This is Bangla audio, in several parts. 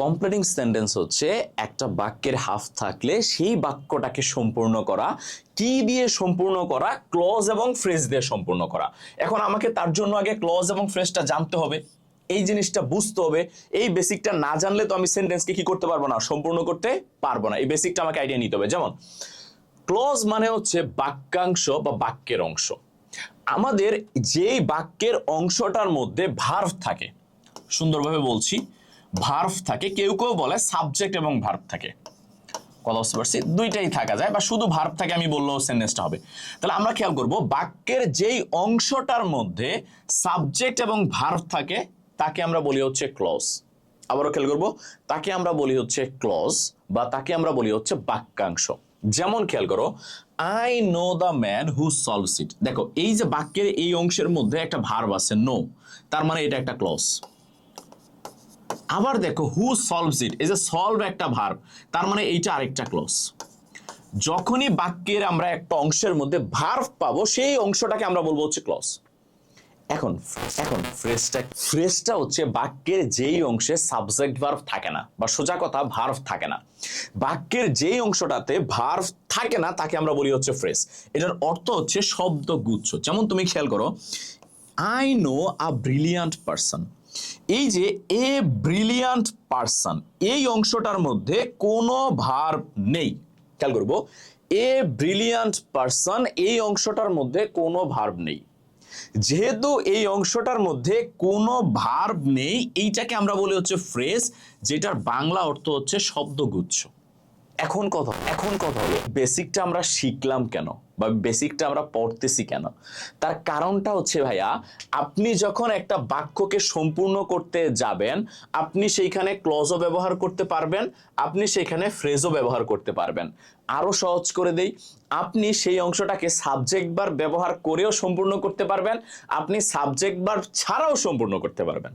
কমপ্লিটিং সেন্টেন্স হচ্ছে একটা বাক্যের হাফ থাকলে সেই বাক্যটাকে সম্পূর্ণ করা। কি দিয়ে সম্পূর্ণ করা? ক্লজ এবং ফ্রেজ দিয়ে সম্পূর্ণ করা। এখন আমাকে তার জন্য আগে ক্লজ এবং ফ্রেজটা জানতে হবে, এই জিনিসটা বুঝতে হবে। এই বেসিকটা না জানলে তো আমি সেন্টেন্সকে কি করতে পারবো না, সম্পূর্ণ করতে পারবো না। এই বেসিকটা আমাকে আইডিয়া নিতে হবে। যেমন ক্লজ মানে হচ্ছে বাক্যাংশ বা বাক্যের অংশ। আমাদের যেই বাক্যের অংশটার মধ্যে ভার্ব থাকে, সুন্দরভাবে বলছি, ভার্ব থাকে, কেউ কেউ বলে সাবজেক্ট এবং ভার্ব থাকে। কথা বুঝতে পারছি? দুইটাই থাকা যায়, বা শুধু ভার্ব থাকে আমি বললেও সেন্টেন্সটা হবে। তাহলে আমরা খেয়াল করব, বাক্যের যেই অংশটার মধ্যে সাবজেক্ট এবং ভার্ব থাকে তাকে আমরা বলি হচ্ছে ক্লজ। আবারও খেয়াল করব, তাকে আমরা বলি হচ্ছে ক্লজ, বা তাকে আমরা বলি হচ্ছে বাক্যাংশ। যেমন খেয়াল করো, I know the man who solves it. দেখো, এই যে বাক্যের এই অংশের মধ্যে একটা ভার্ব আছে নো, তার মানে এটা একটা ক্লজ। আবার দেখো, হু সলভস ইট, এই যে সলভ একটা ভার্ব, তার মানে এইটা আরেকটা ক্লজ। যখনই বাক্যের আমরা একটা অংশের মধ্যে ভার্ব পাবো, সেই অংশটাকে আমরা বলবো হচ্ছে ক্লজ। এখন ফ্রেজটা হচ্ছে বাক্যের যেই অংশে সাবজেক্ট ভার্ব থাকে না, বা সোজা কথা ভার্ব থাকে না। বাক্যের যেই অংশটাতে ভার্ব থাকে না তাকে আমরা বলি হচ্ছে ফ্রেজ। এটার অর্থ হচ্ছে শব্দগুচ্ছ। যেমন তুমি খেয়াল করো, I no a brilliant person. এই যে এ ব্রিলিয়ান্ট পারসন, এই অংশটার মধ্যে কোনো ভার্ব নেই। খেয়াল করবো, এ ব্রিলিয়ান্ট পারসন, এই অংশটার মধ্যে কোনো ভার্ব নেই। যেহেতু এই অংশটার মধ্যে কোনো ভার্ব নেই, এইটাকে আমরা বলি হচ্ছে ফ্রেজ, যেটার বাংলা অর্থ হচ্ছে শব্দগুচ্ছ। এখন কথা হলো, বেসিকটা আমরা শিখলাম কেন, বা বেসিকটা আমরা পড়তেছি কেন? তার কারণটা হচ্ছে ভাইয়া, আপনি যখন একটা বাক্যকে সম্পূর্ণ করতে যাবেন, আপনি সেইখানে ক্লজও ব্যবহার করতে পারবেন, আপনি সেইখানে ফ্রেজও ব্যবহার করতে পারবেন। আরো সহজ করে দেই, আপনি সেই অংশটাকে সাবজেক্ট ভার্ব ব্যবহার করেও সম্পূর্ণ করতে পারবেন, আপনি সাবজেক্ট ভার্ব ছাড়াও সম্পূর্ণ করতে পারবেন।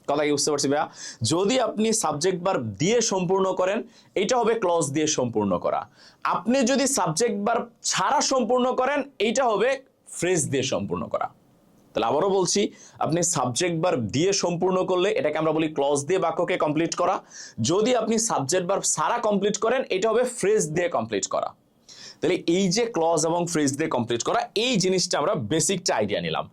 কথা কি বুঝতে পারছি ভাইয়া? যদি আপনি সাবজেক্ট ভার্ব দিয়ে সম্পূর্ণ করেন, এটা হবে ক্লজ দিয়ে সম্পূর্ণ করা। আপনি যদি সাবজেক্ট ভার্ব ছাড়া সম্পূর্ণ করেন, এইটা হবে ফ্রেজ দিয়ে সম্পূর্ণ করা। তাহলে আবারও বলছি, আপনি সাবজেক্ট ভার্ব দিয়ে সম্পূর্ণ করলে এটাকে আমরা বলি ক্লজ দিয়ে বাক্যকে কমপ্লিট করা। যদি আপনি সাবজেক্ট ভার্ব ছাড়া কমপ্লিট করেন, এটা হবে ফ্রেজ দিয়ে কমপ্লিট করা। তাহলে এই যে ক্লজ এবং ফ্রেজ দিয়ে কমপ্লিট করা, এই জিনিসটা আমরা বেসিকটা আইডিয়া নিলাম।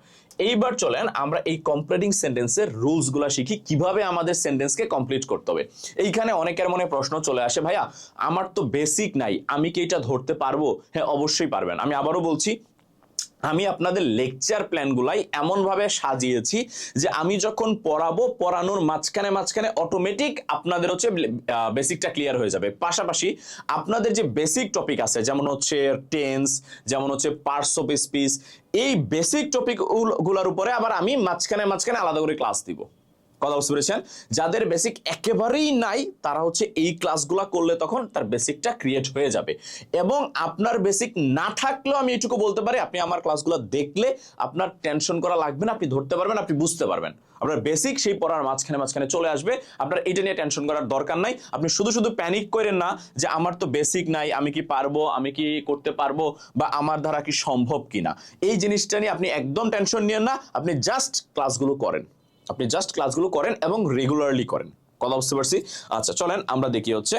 এইবার চলেন আমরা এই কমপ্লিটিং সেন্টেন্সের রুলস গুলা শিখি, কিভাবে আমাদের সেন্টেন্সকে কমপ্লিট করতে হবে। এইখানে অনেকের মনে প্রশ্ন চলে আসে, ভাইয়া আমার তো বেসিক নাই, আমি কি এটা ধরতে পারবো? হ্যাঁ, অবশ্যই পারবেন। আমি আবারও বলছি, আমি আপনাদের লেকচার প্ল্যানগুলাই এমনভাবে সাজিয়েছি যে আমি যখন পড়াবো, পড়ানোর মাঝখানে অটোমেটিক আপনাদের হচ্ছে বেসিকটা ক্লিয়ার হয়ে যাবে। পাশাপাশি আপনাদের যে বেসিক টপিক আছে, যেমন হচ্ছে টেন্স, যেমন হচ্ছে পার্টস অফ স্পিচ, এই বেসিক টপিক গুলোর উপরে আবার আমি মাঝখানে আলাদা করে ক্লাস দিব। কথা বুঝতে পেরেছেন? যাদের বেসিক একেবারেই নাই, তারা হচ্ছে এই ক্লাসগুলো করলে তখন তার বেসিকটা ক্রিয়েট হয়ে যাবে। এবং আপনার বেসিক না থাকলেও আমি এটুকু বলতে পারি, আপনি আমার ক্লাসগুলো দেখলে আপনার টেনশন করা লাগবে না, আপনি ধরতে পারবেন, আপনি বুঝতে পারবেন। আপনার বেসিক সেই পড়ার মাঝখানে চলে আসবে। আপনার এটা নিয়ে টেনশন করার দরকার নাই। আপনি শুধু প্যানিক করেন না যে আমার তো বেসিক নাই, আমি কি পারবো, আমি কি করতে পারবো, বা আমার দ্বারা কি সম্ভব কিনা। এই জিনিসটা নিয়ে আপনি একদম টেনশন নিয়েন না। আপনি জাস্ট ক্লাসগুলো করেন এবং রেগুলারলি করেন। কথা বুঝতে পারছি? আচ্ছা, চলেন আমরা দেখি হচ্ছে,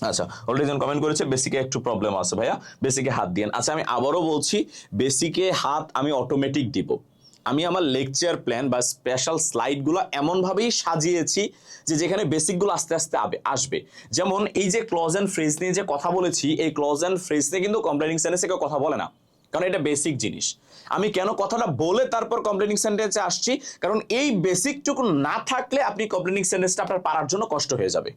আচ্ছা অলরেডি জন কমেন্ট করেছে বেসিকে একটু প্রবলেম আছে ভাইয়া, বেসিকে হাত দিয়েন। আচ্ছা, আমি আবারও বলছি, বেসিকে হাত আমি অটোমেটিক দিব। আমি আমার লেকচার প্ল্যান বা স্পেশাল স্লাইডগুলো এমনভাবেই সাজিয়েছি যে যেখানে বেসিকগুলো আস্তে আস্তে আসবে। যেমন এই যে ক্লজ অ্যান্ড ফ্রেজ নিয়ে যে কথা বলেছি, এই ক্লজ অ্যান্ড ফ্রেজ নিয়ে কিন্তু কমপ্লিটিং সেন্টেন্সে কেউ কথা বলে না, কারণ এটা বেসিক জিনিস। আমি কেন কথাটা বলে তারপর কমপ্লিটিং সেন্টেন্সে আসছি, কারণ এই বেসিকটুকু না থাকলে আপনি কমপ্লিটিং সেন্টেন্সটা আপনার পারার জন্য কষ্ট হয়ে যাবে।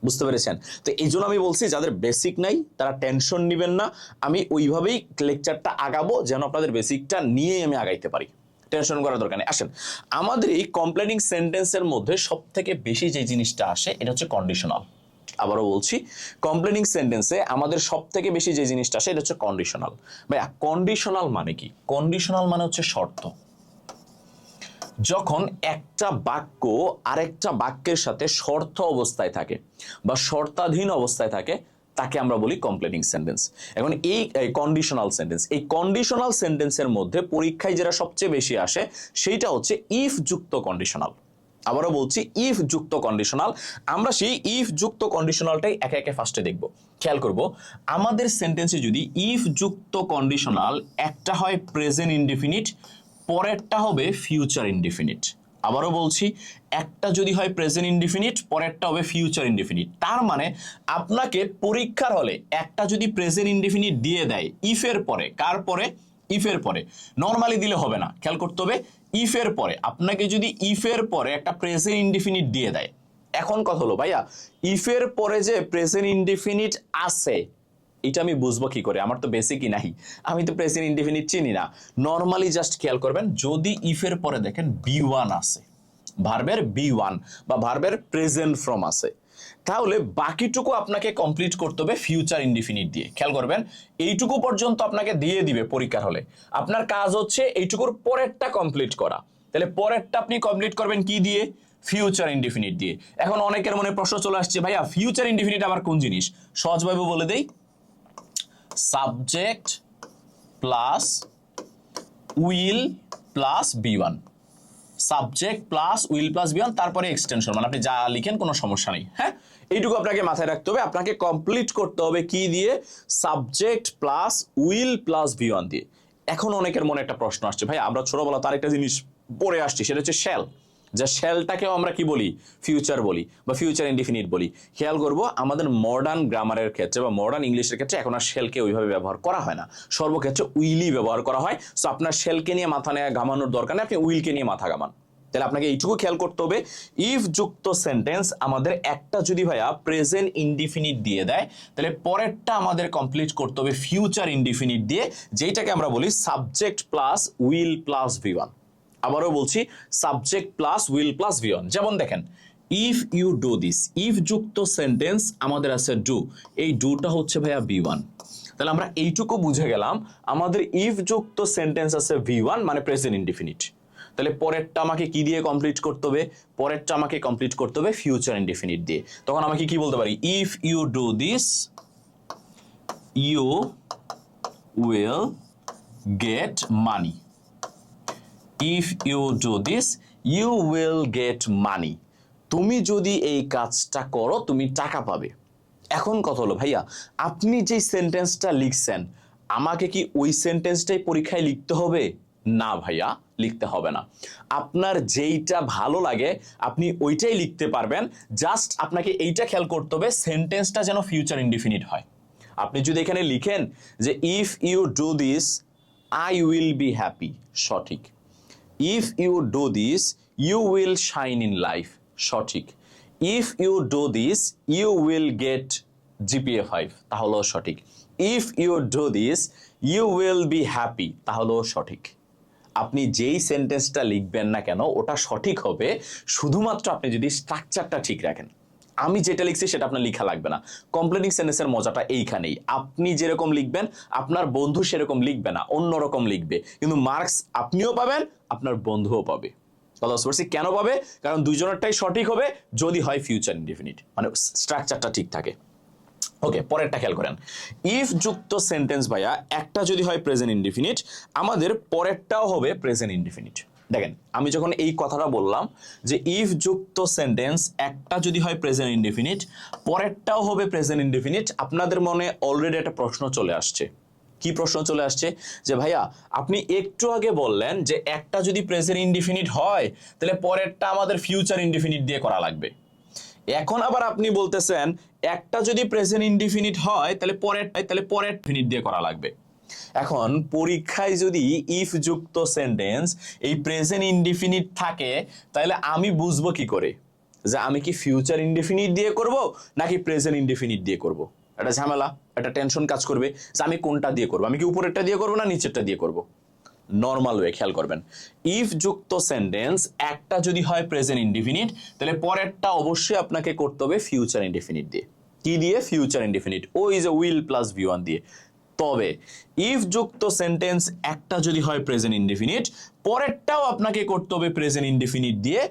বুঝতে পেরেছেন? তো এই জন্য আমি বলছি, যাদের বেসিক নাই তারা টেনশন নেবেন না। আমি ওইভাবেই লেকচারটা আগাবো যেন আপনাদের বেসিকটা নিয়েই আমি আগাইতে পারি। টেনশন করার দরকার নেই। আসেন, আমাদের এই কমপ্লিটিং সেন্টেন্সের মধ্যে সব থেকে বেশি যে জিনিসটা আসে, এটা হচ্ছে কন্ডিশনাল। আবারও বলছি, কমপ্লিটিং সেন্টেন্সে আমাদের সব থেকে বেশি যে জিনিসটা আসে, এটা হচ্ছে কন্ডিশনাল। ভাইয়া, কন্ডিশনাল মানে কি? কন্ডিশনাল মানে হচ্ছে শর্ত। যখন একটা বাক্য আরেকটা বাক্যের সাথে শর্ত অবস্থায় থাকে বা শর্তাধীন অবস্থায় থাকে, তাকে আমরা বলি কমপ্লিটিং সেন্টেন্স। এখন এই কন্ডিশনাল সেন্টেন্স, এই কন্ডিশনাল সেন্টেন্সের মধ্যে পরীক্ষায় যেটা সবচেয়ে বেশি আসে, সেইটা হচ্ছে ইফ যুক্ত কন্ডিশনাল। আবারও বলছি, ইফ যুক্ত কন্ডিশনাল। আমরা সেই ইফ যুক্ত কন্ডিশনালটাই একে একে ফার্স্টে দেখব। খেয়াল করব, আমাদের সেন্টেন্সে যদি ইফ যুক্ত কন্ডিশনাল একটা হয় প্রেজেন্ট ইনডিফিনিট, পরেরটা হবে ফিউচার ইনডিফিনিট। আবারও বলছি, একটা যদি হয় প্রেজেন্ট ইনডিফিনিট, পরেরটা হবে ফিউচার ইনডিফিনিট। তার মানে আপনাকে পরীক্ষার হলে একটা যদি প্রেজেন্ট ইনডিফিনিট দিয়ে দেয় ইফের পরে, কার পরে? ইফের পরে। নর্মালি দিলে হবে না, খেয়াল করতে হবে ইফের পরে। আপনাকে যদি ইফের পরে একটা প্রেজেন্ট ইনডিফিনিট দিয়ে দেয়, এখন কথা হলো ভাইয়া ইফের পরে যে প্রেজেন্ট ইনডিফিনিট আছে এটা আমি বুঝবো কি করে? আমার তো বেসিকই নাই, আমি তো প্রেজেন্ট ইনডিফিনিট চিনি না। নর্মালি জাস্ট খেয়াল করবেন, যদি ইফের পরে দেখেন বি1 আছে, ভার্বের বি1 বা ভার্বের প্রেজেন্ট ফর্ম আছে, তাহলে বাকিটুকু আপনাকে কমপ্লিট করতে হবে ফিউচার ইনডিফিনিট দিয়ে। খেয়াল করবেন, এইটুকু পর্যন্ত আপনাকে দিয়ে দিবে পরীক্ষার হলে, আপনার কাজ হচ্ছে এইটুকুর পরেরটা কমপ্লিট করা। তাহলে পরেরটা আপনি কমপ্লিট করবেন কি দিয়ে? ফিউচার ইনডিফিনিট দিয়ে। এখন অনেকের মনে প্রশ্ন চলে আসছে, ভাইয়া ফিউচার ইনডিফিনিট আবার কোন জিনিস? সহজভাবে বলে দেই, সাবজেক্ট প্লাস উইল প্লাস বি1, subject plus will plus B one, তারপরে এক্সটেনশন, মানে আপনি যা লিখেন কোনো সমস্যা নেই। হ্যাঁ, এইটুকু আপনাকে মাথায় রাখতে হবে। আপনাকে কমপ্লিট করতে হবে কি দিয়ে? সাবজেক্ট প্লাস উইল প্লাস বি1 দিয়ে। এখন অনেকের মনে একটা প্রশ্ন আসছে, ভাই আমরা ছোটবেলা তার একটা জিনিস পড়ে আসছি, সেটা হচ্ছে শ্যাল। যে শ্যালটাকেও আমরা কি বলি? ফিউচার বলি বা ফিউচার ইনডিফিনিট বলি। খেয়াল করব, আমাদের মডার্ন গ্রামারের ক্ষেত্রে বা মডার্ন ইংলিশের ক্ষেত্রে এখন আর শ্যালকে ওইভাবে ব্যবহার করা হয় না, সর্বক্ষেত্রে উইলই ব্যবহার করা হয়। সো আপনার শ্যালকে নিয়ে মাথা নিয়ে ঘামানোর দরকার নেই, আপনি উইলকে নিয়ে মাথা ঘামান। তাহলে আপনাকে এইটুকু খেয়াল করতে হবে, ইফ যুক্ত সেন্টেন্স আমাদের একটা যদি ভাইয়া প্রেজেন্ট ইনডিফিনিট দিয়ে দেয়, তাহলে পরেরটা আমাদের কমপ্লিট করতে হবে ফিউচার ইনডিফিনিট দিয়ে, যেটাকে আমরা বলি সাবজেক্ট প্লাস উইল প্লাস বি1। আবারও বলছি, সাবজেক্ট প্লাস উইল প্লাস বি1। যেমন দেখেন, if you do this, if যুক্ত সেন্টেন্স আমাদের আছে ডু, এই ডুটা হচ্ছে ভাইয়া বি1। তাহলে আমরা এইটুকু বুঝে গেলাম, আমাদের ইফ যুক্ত সেন্টেন্স আছে ভি1 মানে প্রেজেন্ট ইনডিফিনিট। তাহলে পরেরটা আমাকে কি দিয়ে কমপ্লিট করতে হবে? পরেরটা আমাকে কমপ্লিট করতে হবে ফিউচার ইনডিফিনিট দিয়ে। তখন আমাকে কি বলতে পারি? If you do this you will get money, if you do this you will get money. তুমি যদি এই কাজটা করো তুমি টাকা পাবে। এখন কথা হলো, ভাইয়া আপনি যে সেন্টেন্সটা লিখছেন, আমাকে কি ওই সেন্টেন্সটাই পরীক্ষায় লিখতে হবে? না ভাইয়া, লিখতে হবে না। আপনার যেইটা ভালো লাগে আপনি ওইটাই লিখতে পারবেন। জাস্ট আপনাকে এইটা খেয়াল করতে হবে, সেন্টেন্সটা যেন ফিউচার ইনডিফিনিট হয়। আপনি যদি এখানে লিখেন যে if you do this I will be happy, সঠিক। If you do this you will shine in life, সঠিক। If you do this you will get GPA 5, তাহলেও সঠিক। If you do this you will be happy, তাহলেও সঠিক। আপনি যেই সেন্টেন্সটা লিখবেন না কেন ওটা সঠিক হবে শুধুমাত্র আপনি যদি স্ট্রাকচারটা ঠিক রাখেন। আমি যেটা লিখছি সেটা আপনার লেখা লাগবে না। কমপ্লিটিং সেন্টেন্সের মজাটা এইখানেই, আপনি যেরকম লিখবেন আপনার বন্ধু সেরকম লিখবে না, অন্যরকম লিখবে, কিন্তু মার্কস আপনিও পাবেন আপনার বন্ধুও পাবে। কথা বুঝতে পারছি কেন পাবে? কারণ দুজনেরটাই সঠিক হবে যদি হয় ফিউচার ইনডিফিনিট, মানে স্ট্রাকচারটা ঠিক থাকে। ওকে, পরেরটা খেয়াল করেন, ইফ যুক্ত সেন্টেন্স ভাইয়া একটা যদি হয় প্রেজেন্ট ইনডিফিনিট, আমাদের পরেরটাও হবে প্রেজেন্ট ইনডিফিনিট। দেখেন, আমি যখন এই কথাটা বললাম যে ইফ যুক্ত সেন্টেন্স একটা যদি হয় প্রেজেন্ট ইনডিফিনিট, পরেরটাও হবে প্রেজেন্ট ইনডিফিনিট, আপনাদের মনে অলরেডি একটা প্রশ্ন চলে আসছে। কি প্রশ্ন চলে আসছে? যে ভাইয়া আপনি একটু আগে বললেন যে একটা যদি প্রেজেন্ট ইনডিফিনিট হয় তাহলে পরেরটা আমাদের ফিউচার ইনডিফিনিট দিয়ে করা লাগবে। এখন আবার আপনি বলতেছেন একটা যদি প্রেজেন্ট ইনডিফিনিট হয় তাহলে পরের ইনডিফিনিট দিয়ে করা লাগবে। এখন পরীক্ষায় যদি ইফ যুক্ত সেন্টেন্স এই প্রেজেন্ট ইনডিফিনিট থাকে তাহলে আমি বুঝবো কি করে যে আমি কি ফিউচার ইনডিফিনিট দিয়ে করব নাকি প্রেজেন্ট ইনডিফিনিট দিয়ে করব? এটা ঝামেলা, একটা টেনশন কাজ করবে যে আমি কোনটা দিয়ে করব, আমি কি উপরেরটা দিয়ে করব না নিচেরটা দিয়ে করব। নর্মাল ওয়ে খেয়াল করবেন, ইফ যুক্ত সেন্টেন্স একটা যদি হয় প্রেজেন্ট ইনডিফিনিট তাহলে পরেরটা অবশ্যই আপনাকে করতে হবে ফিউচার ইনডিফিনিট দিয়ে। কি দিয়ে? ফিউচার ইনডিফিনিট, ও is a will plus V1 দিয়ে। তবে ইফ যুক্ত সেন্টেন্স একটা যদি হয় প্রেজেন্ট ইনডিফিনিট, পরেরটাও আপনাকে করতে হবে প্রেজেন্ট ইনডিফিনিট দিয়ে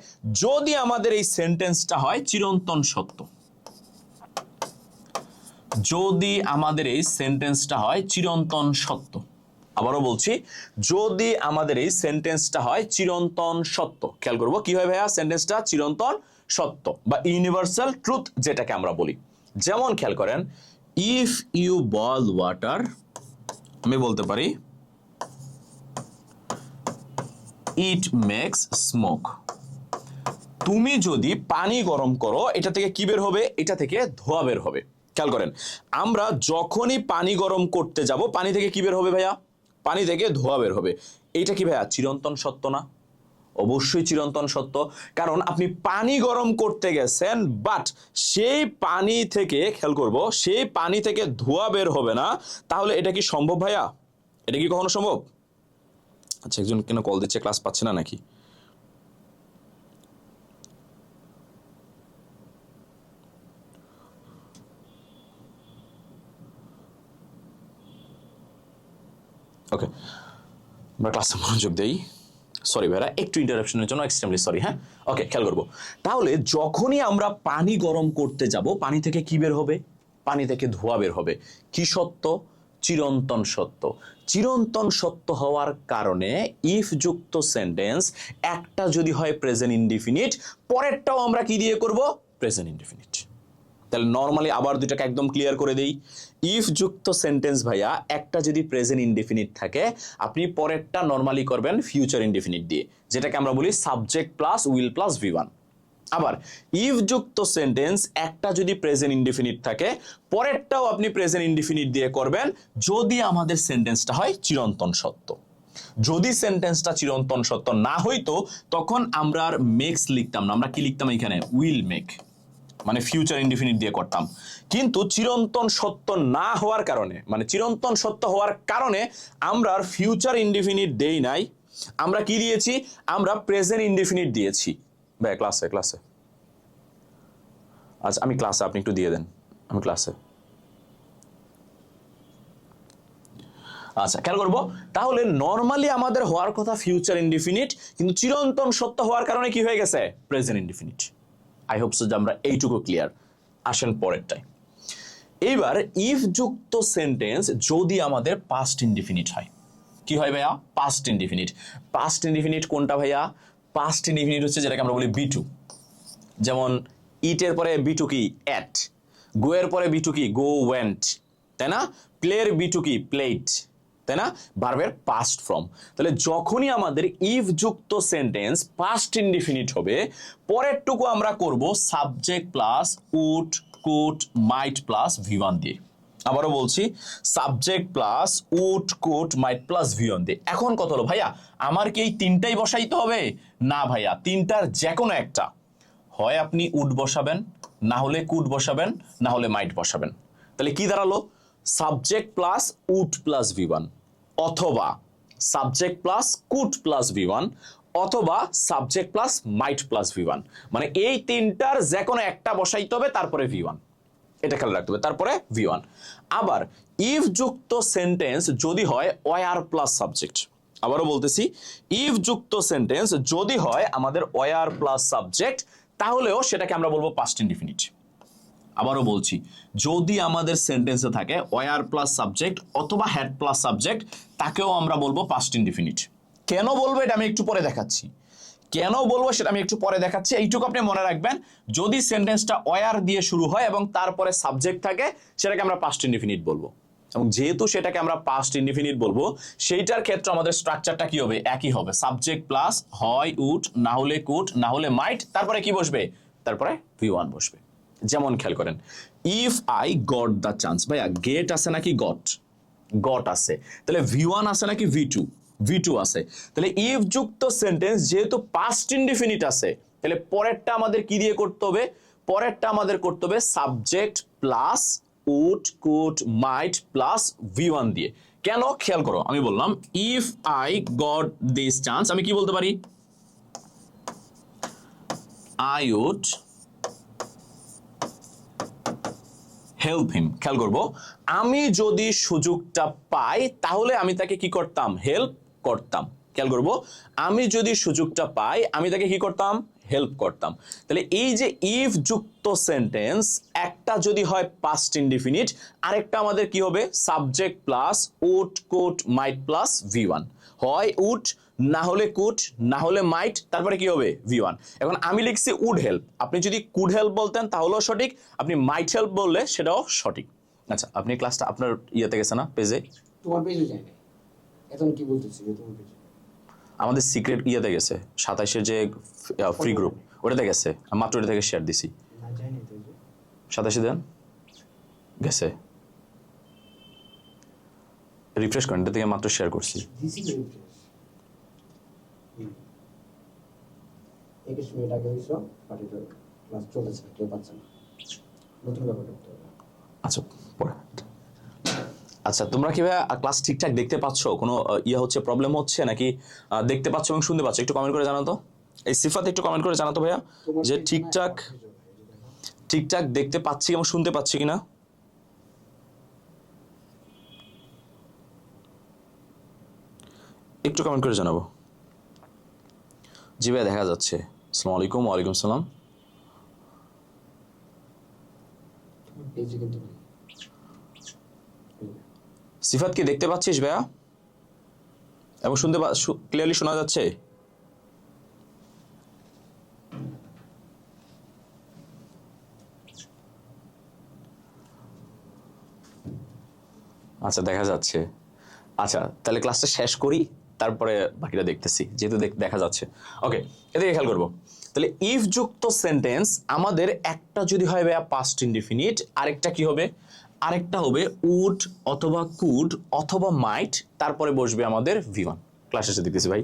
যদি আমাদের এই সেন্টেন্সটা হয় চিরন্তন সত্য। যদি আমাদের এই সেন্টেন্সটা হয় চিরন্তন সত্য। আবারও বলছি, যদি আমাদের এই সেন্টেন্সটা হয় চিরন্তন সত্য, খেয়াল করবো কি হয় ভাইয়া, সেন্টেন্সটা চিরন্তন সত্য বা ইউনিভার্সাল ট্রুথ যেটাকে আমরা বলি। যেমন খেয়াল করেন, ইফ ইউ বয়েল ওয়াটার, আমি বলতে পারি ইট মেক্স স্মোক। তুমি যদি পানি গরম করো, এটা থেকে কি বের হবে, এটা থেকে ধোঁয়া বের হবে। খেয়াল করেন, আমরা যখনই পানি গরম করতে যাব, পানি থেকে কি বের হবে ভাইয়া, পানি থেকে ধোঁয়া বের হবে। এইটা কি ভাইয়া চিরন্তন সত্য না? অবশ্যই চিরন্তন সত্য, কারণ আপনি পানি গরম করতে গেছেন, বাট সেই পানি থেকে, খেয়াল করব, সেই পানি থেকে ধোঁয়া বের হবে না, তাহলে এটা কি সম্ভব ভাইয়া? এটা কি কখনো সম্ভব? আচ্ছা, একজন কেন কল দিচ্ছে, ক্লাস পাচ্ছে না নাকি? ওকে, আমরা ক্লাসে মনোযোগ দেই। সরি ভাইরা, একটু ইন্টারাপশনের জন্য এক্সট্রিমলি সরি। হ্যাঁ, ওকে, খেয়াল করবো। তাহলে যখনই আমরা পানি গরম করতে যাব, পানি থেকে কি বের হবে, পানি থেকে ধোঁয়া বের হবে। কি সত্য? চিরন্তন সত্য। চিরন্তন সত্য হওয়ার কারণে ইফ যুক্ত সেন্টেন্স একটা যদি হয় প্রেজেন্ট ইনডিফিনিট, পরেরটাও আমরা কি দিয়ে করব, প্রেজেন্ট ইনডিফিনিট। তাহলে নর্মালি আবার দুইটাকে একদম ক্লিয়ার করে দেই। ইফ যুক্ত সেন্টেন্স ভাইয়া একটা যদি প্রেজেন্ট ইনডিফিনিট থাকে, আপনি পরেরটা নর্মালি করবেন ফিউচার ইনডিফিনিট দিয়ে, যেটাকে আমরা বলি subject plus will plus V1. আবার ইফ যুক্ত সেন্টেন্স একটা যদি প্রেজেন্ট ইনডিফিনিট থাকে, পরেরটাও আপনি প্রেজেন্ট ইনডিফিনিট দিয়ে করবেন, যদি আমাদের সেন্টেন্সটা হয় চিরন্তন সত্য। যদি সেন্টেন্সটা চিরন্তন সত্য না হইতো, তখন আমরা আর মেক্স লিখতাম না, আমরা কি লিখতাম এখানে, উইল মেক, মানে ফিউচার ইনডিফিনিট দিয়ে করতাম। কিন্তু চিরন্তন সত্য না হওয়ার কারণে, মানে চিরন্তন সত্য হওয়ার কারণে আমরা আর ফিউচার ইনডিফিনিট দেই নাই, আমরা কি দিয়েছি, আমরা প্রেজেন্ট ইনডিফিনিট দিয়েছি। ভাই ক্লাসে ক্লাসে আচ্ছা, আমি ক্লাসে, আপনি একটু দিয়ে দেন, আমি ক্লাসে। আচ্ছা, খেয়াল করবো, তাহলে নর্মালি আমাদের হওয়ার কথা ফিউচার ইনডিফিনিট, কিন্তু চিরন্তন সত্য হওয়ার কারণে কি হয়ে গেছে, present indefinite. I hope so যে আমরা এইটুকু ক্লিয়ার। আসেন পরেরটাই। এইবার ইফ যুক্ত সেন্টেন্স যদি আমাদের পাস্ট ইনডিফিনিট হয়, কি হয় ভাইয়া, পাস্ট ইনডিফিনিট। পাস্ট ইনডিফিনিট কোনটা ভাইয়া, পাস্ট ইনডিফিনিট হচ্ছে যেটাকে আমরা বলি বি2। যেমন ইটের পরে বি2 কি, এট। গো এর পরে বি2 কি, গো ওয়েন্ট, তাই না? প্লের বি2 কি, প্লেড, তাই না? ভার্বের পাস্ট ফর্ম। তাহলে যখনই আমাদের ইফ যুক্ত সেন্টেন্স পাস্ট ইনডিফিনিট হবে, পরেরটুকু আমরা করব subject plus would could might plus V1 দিয়ে। আবারও বলছি, subject plus would could might plus V1 দিয়ে। এখন কত হলো ভাইয়া, আমার কি এই তিনটাই বসাইতে হবে? না ভাইয়া, তিনটার যে কোনো একটা, হয় আপনি উড বসাবেন, না হলে কুড বসাবেন, না হলে মাইট বসাবেন। তাহলে কি দাঁড়ালো, subject plus would plus V one, অথবা subject plus could plus V one, অথবা subject plus might plus V one. মানে এই তিনটার যে কোনো একটা বসাইতে হবে, তারপরে ভি1, এটা খেয়াল রাখতে হবে, তারপরে ভি1। আবার ইফ যুক্ত সেন্টেন্স যদি হয় ওয়ার প্লাস সাবজেক্ট, আবারও বলতেছি, ইফ যুক্ত সেন্টেন্স যদি হয় আমাদের ওয়ার প্লাস সাবজেক্ট, তাহলেও সেটাকে আমরা বলবো পাস্ট ইনডিফিনিট। আবারও বলছি, যদি আমাদের সেন্টেন্সে থাকে ওয়ার প্লাস সাবজেক্ট অথবা হ্যাড প্লাস সাবজেক্ট, তাকেও আমরা বলবো পাস্ট ইনডিফিনিট। কেন বলবো এটা আমি একটু পরে দেখাচ্ছি, কেন বলবো সেটা আমি একটু পরে দেখাচ্ছি। এইটুকু আপনি মনে রাখবেন, যদি সেন্টেন্সটা ওয়ার দিয়ে শুরু হয় এবং তারপরে সাবজেক্ট থাকে, সেটাকে আমরা পাস্ট ইনডিফিনিট বলবো। এবং যেহেতু সেটাকে আমরা পাস্ট ইনডিফিনিট বলবো, সেইটার ক্ষেত্রে আমাদের স্ট্রাকচারটা কি হবে, একই হবে, সাবজেক্ট প্লাস হয় উড, না হলে কুড, না হলে মাইট, তারপরে কি বসবে, তারপরে ভি1 বসবে। যেমন খেয়াল করেন, if I got the chance, ভাইয়া গেট আছে নাকি গট, গট আছে, তাহলে ভি1 আছে নাকি ভি2 আছে। তাহলে ইফ যুক্ত সেন্টেন্স যেহেতু পাস্ট ইনডিফিনিট আছে, তাহলে পরেরটা আমাদের কি দিয়ে করতে হবে, পরেরটা আমাদের করতে হবে subject plus would could might plus V1 দিয়ে। কেন, খেয়াল করো, আমি বললাম if I got this chance, আমি কি বলতে পারি, আই উড হেল্প হিম। খেয়াল করবো, আমি যদি সুযোগটা পাই, তাহলে আমি তাকে কি করতাম, হেল্প করতাম। খেয়াল করবো, আমি যদি সুযোগটা পাই, আমি তাকে কি করতাম, হেল্প করতাম। তাহলে এই যে ইফ যুক্ত সেন্টেন্স, একটা যদি হয় পাস্ট ইনডিফিনিট, আরেকটা আমাদের কি হবে subject plus would could might plus V1, হয় উড না হলে কুড না হলে মাইট, তারপরে কি হবে V1। এখন আমি লিখছি উড হেল্প, আপনি যদি কুড হেল্প বলতেন তাহলেও সঠিক, আপনি মাইট হেল্প বললে সেটাও সঠিক। আচ্ছা, আপনি ক্লাসটা আপনার ইয়েতে গেছে না পেজে? তোমার পেজে যায় না, এখন কি বলতেছি যে তোমার পেজে আমাদের সিক্রেট ইয়েতে গেছে 27-এর যে ফ্রি গ্রুপ, ওটাতে গেছে, আমি মাত্র ওটা থেকে শেয়ার দিছি। না যায় না তো, যে 27 দেন গেছে, রিফ্রেশ করেন, এটা থেকে মাত্র শেয়ার করছি। দিছি তো রিফ্রেশ 21 মিনিট আগে হইছো, বাট এটা ক্লাস চলতেছে, কেউ পাচ্ছে না, নতুন ব্যাপার করতে হবে। আচ্ছা পরে, আচ্ছা তোমরা কি ভাই ক্লাস ঠিকঠাক দেখতে পাচ্ছ? কোনো ইয়ে হচ্ছে, প্রবলেম হচ্ছে নাকি দেখতে পাচ্ছ এবং শুনতে পাচ্ছ? একটু কমেন্ট করে জানাও তো। এই সিফাত একটু কমেন্ট করে জানাতো ভাইয়া তোমার যে পেজে না, ঠিকঠাক আমার পেজে ভাই, এই যে দেখো। ঠিকঠাক দেখতে পাচ্ছি এবং শুনতে পাচ্ছি কিনা। একটু কমেন্ট করে জানাবো। জি ভাই দেখা যাচ্ছে। আসসালামু আলাইকুম। ওয়ালাইকুম সালাম। তোমার পেজে কিন্তু নেই। সিফাত কি দেখতে পাচ্ছিস ভাইয়া এবং শুনতে ক্লিয়ারলি শোনা যাচ্ছে? আচ্ছা দেখা যাচ্ছে। আচ্ছা তাহলে ক্লাসটা শেষ করি, তারপরে বাকিটা দেখতেছি, যেহেতু দেখা যাচ্ছে। ওকে, এদিকে খেয়াল করবো। তাহলে ইফ যুক্ত সেন্টেন্স আমাদের একটা যদি হয় ভাইয়া পাস্ট ইনডিফিনিট, আরেকটা কি হবে? আরেকটা হবে উড অথবা কুড অথবা মাইট, তারপরে বসবে আমাদের V1। ক্লাস শেষে দেখতেছি ভাই,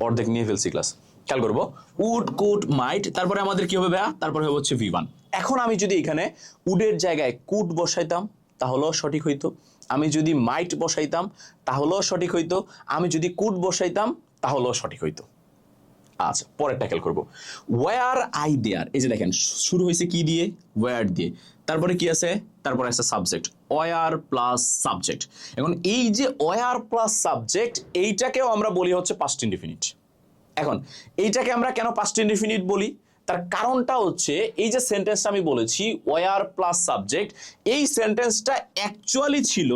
অর্ধেক নিয়ে ফেলছি ক্লাস। খেয়াল করবো, উড কুড মাইট, তারপরে আমাদের কি হবে ভাইয়া? তারপরে হবে হচ্ছে V1। এখন আমি যদি এখানে উডের জায়গায় কুড বসাইতাম তাহলেও সঠিক হইতো, আমি যদি মাইট বসাইতাম তাহলেও সঠিক হইতো, আমি যদি কুড বসাইতাম তাহলেও সঠিক হইতো। আচ্ছা পরেরটা খেয়াল করবো, ওয়ার আই দেয়ার। এই যে দেখেন শুরু হয়েছে কি দিয়ে? ওয়ার দিয়ে, তারপরে কি আছে? তারপরে আছে সাবজেক্ট, ওয়ার প্লাস সাবজেক্ট। এখন এই যে ওয়ার প্লাস সাবজেক্ট, এইটাকেও আমরা বলি হচ্ছে পাস্ট ইনডিফিনিট। এখন এইটাকে আমরা কেন পাস্ট ইনডিফিনিট বলি? তার কারণটা হচ্ছে এই যে সেন্টেন্সটা আমি বলেছি ওয়ার প্লাস সাবজেক্ট, এই সেন্টেন্সটা অ্যাকচুয়ালি ছিল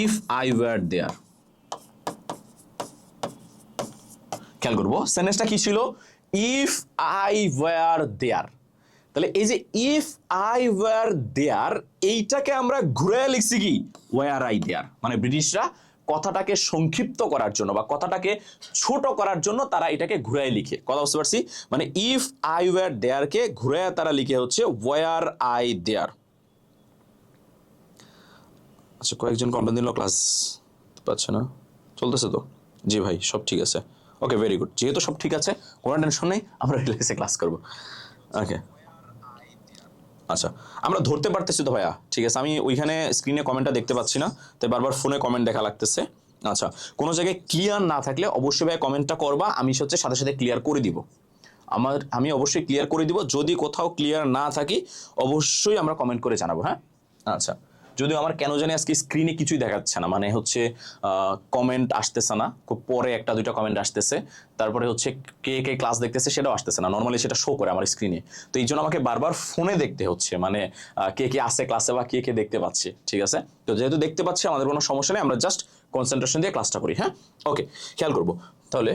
ইফ আই ওয়ার দেয়ার। খেয়াল করবো সেন্টেন্সটা কি ছিল? ইফ আই ওয়ার দেয়ার। তাহলে এই যে ইফ আই ওয়ার দেয়ার, এইটাকে আমরা ঘুরে লিখছি কি ওয়ার আই দেয়ার। মানে ব্রিটিশরা কথাটাকে সংক্ষিপ্ত করার জন্য বা কথাটাকে ছোট করার জন্য তারা এটাকে ঘুরাই লিখে, কথা বুঝতে পারছি? মানে ইফ আই ওয়ার দেয়ারকে ঘুরে তারা লিখে হচ্ছে ওয়ার আই দেয়ার। আচ্ছা কয়েকজন কমপ্লেন দিল ক্লাস পাচ্ছে না, চলতেছে তো? জি ভাই সব ঠিক আছে। ওকে ভেরি গুড, যেহেতু সব ঠিক আছে কোনো টেনশন নেই, আমরা রিল্যাক্সে ক্লাস করবো। ওকে আচ্ছা, আমরা ধরতে পারতেছি তো ভাইয়া, ঠিক আছে। আমি ওইখানে স্ক্রিনে কমেন্টটা দেখতে পাচ্ছি না, তাই বারবার ফোনে কমেন্ট দেখা লাগতেছে। আচ্ছা কোনো জায়গায় ক্লিয়ার না থাকলে অবশ্যই ভাই কমেন্টটা করবা, আমি হচ্ছে সাথে সাথে ক্লিয়ার করে দিব। আমি অবশ্যই ক্লিয়ার করে দিব। যদি কোথাও ক্লিয়ার না থাকি অবশ্যই আমরা কমেন্ট করে জানাবো, হ্যাঁ। আচ্ছা যদিও আমার কেন জানি আজকে স্ক্রিনে কিছুই দেখাচ্ছে না, মানে হচ্ছে কমেন্ট আসতেছে না, খুব পরে একটা দুইটা কমেন্ট আসতেছে, তারপরে হচ্ছে কে কে ক্লাস দেখতেছে সেটাও আসতেছে না, নর্মালি সেটা শো করে আমার স্ক্রিনে। তো এই জন্য আমাকে বারবার ফোনে দেখতে হচ্ছে, মানে কে কে আসে ক্লাসে বা কে কে দেখতে পাচ্ছে, ঠিক আছে। তো যেহেতু দেখতে পাচ্ছি আমাদের কোনো সমস্যা নেই, আমরা জাস্ট কনসেন্ট্রেশন দিয়ে ক্লাসটা করি, হ্যাঁ। ওকে খেয়াল করবো তাহলে।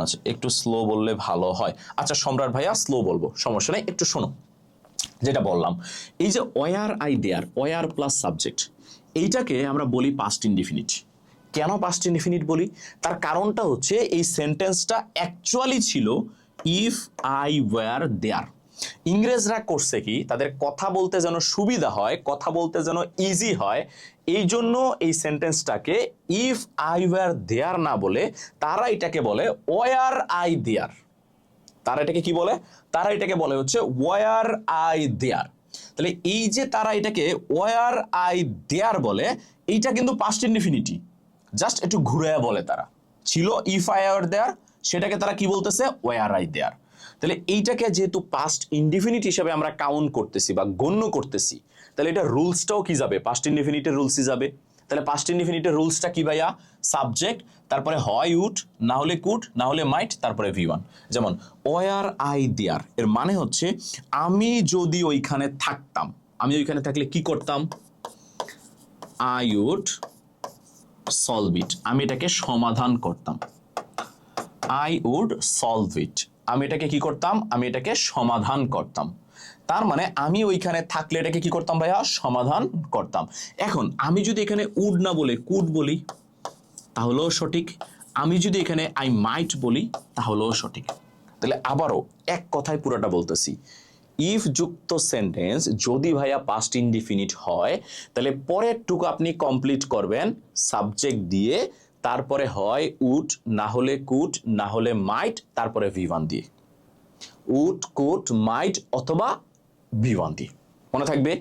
আচ্ছা একটু স্লো বললে ভালো হয়। আচ্ছা সম্রাট ভাইয়া স্লো বলবো, সমস্যা নেই, একটু শোনো। যেটা বললাম এই যে were I there, were plus subject, এইটাকে আমরা বলি পাস্ট ইনডিফিনিট। কেন পাস্ট ইনডিফিনিট বলি? তার কারণটা হচ্ছে এই সেন্টেন্সটা অ্যাকচুয়ালি ছিল ইফ আই ওয়ার দেয়ার। ইংরেজরা করছে কি, তাদের কথা বলতে যেন সুবিধা হয়, কথা বলতে যেন ইজি হয়, এই জন্য এই সেন্টেন্সটাকে ইফ আই ওয়ার দেয়ার না বলে তারা এটাকে বলে ওয়ার আই দেয়ার। তারা এটাকে কি বলে? তারা এটাকে বলে হচ্ছে ওয়ার আই দেয়ার। তাহলে এই যে তারা এটাকে ওয়ার আই দেয়ার বলে, এইটা কিন্তু পাস্ট ইনডিফিনিটি, জাস্ট একটু ঘুরে বলে। তারা ছিল ইফ আই ওয়ার দেয়ার, সেটাকে তারা কি বলতেছে? ওয়ার আই দেয়ার। তাহলে এইটাকে যেহেতু পাস্ট ইনডিফিনিট হিসেবে আমরা কাউন্ট করতেছি বা গণ্য করতেছি, তাহলে এটা রুলসটাও কি যাবে? পাস্ট ইনডিফিনিটের রুলসই যাবে। তাহলে পাস্ট ইনডিফিনিটের রুলসটা কি ভাইয়া? সাবজেক্ট, তারপরে হয় উড, না হলে কুড, না হলে মাইট, তারপরে V1। যেমন ওয়ার আই দেয়ার, এর মানে হচ্ছে আমি যদি ওইখানে থাকতাম, আমি ওইখানে থাকলে কি করতাম? আই উড সলভ ইট, আমি এটাকে সমাধান করতাম। আই উড সলভ ইট, আমি এটাকে কি করতাম? আমি এটাকে সমাধান করতাম। তার মানে আমি ওইখানে থাকলে এটাকে কি করতাম ভাইয়া? সমাধান করতাম। এখন আমি যদি এখানে উড না বলে কুড বলি তাহলেও সঠিক, আমি যদি এখানে আই মাইট বলি তাহলেও সঠিক। তাহলে আবারও এক কথায় পুরোটা বলতেছি, ইফ যুক্ত সেন্টেন্স যদি ভাইয়া পাস্ট ইনডিফিনিট হয় তাহলে পরেরটুকু আপনি কমপ্লিট করবেন সাবজেক্ট দিয়ে, তারপরে হয় উড, না হলে কুড, না হলে মাইট, তারপরে V1 দিয়ে। উড, কুড, মাইট অথবা V1 দিয়ে, মনে থাকবে।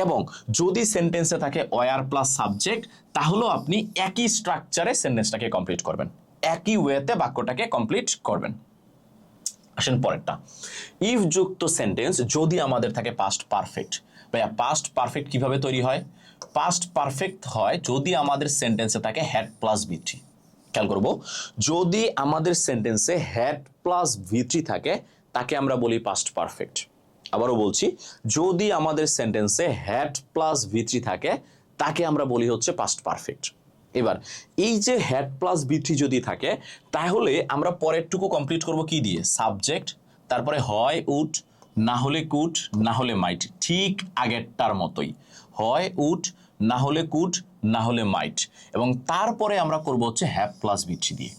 এবং যদি সেন্টেন্সে থাকে ওয়ার প্লাস সাবজেক্ট তাহলেও আপনি একই স্ট্রাকচারে সেন্টেন্সটাকে কমপ্লিট করবেন, একই ওয়েতে বাক্যটাকে কমপ্লিট করবেন। আসেন পরেরটা, ইফ যুক্ত সেন্টেন্স যদি আমাদের থাকে পাস্ট পারফেক্ট। ভাইয়া পাস্ট পারফেক্ট কিভাবে তৈরি হয়? পাস্ট পারফেক্ট হয় যদি আমাদের সেন্টেন্সে থাকে হ্যাড প্লাস V3। খেয়াল করব, যদি আমাদের সেন্টেন্সে হ্যাড প্লাস V3 থাকে তাকে আমরা বলি পাস্ট পারফেক্ট। আবারও বলছি, যদি আমাদের সেন্টেন্সে হ্যাড প্লাস V3 থাকে তাকে আমরা বলি হচ্ছে পাস্ট পারফেক্ট। এবার এই যে হ্যাড প্লাস V3 যদি থাকে তাহলে আমরা পরেরটুকু কমপ্লিট করব কি দিয়ে? সাবজেক্ট, তারপরে হয় উড, না হলে কুড, না হলে মাইট, ঠিক আগেরটার মতোই, হয় উড, না হলে কুড, না হলে মাইট, এবং তারপরে আমরা করব হচ্ছে হ্যাভ প্লাস V3 দিয়ে।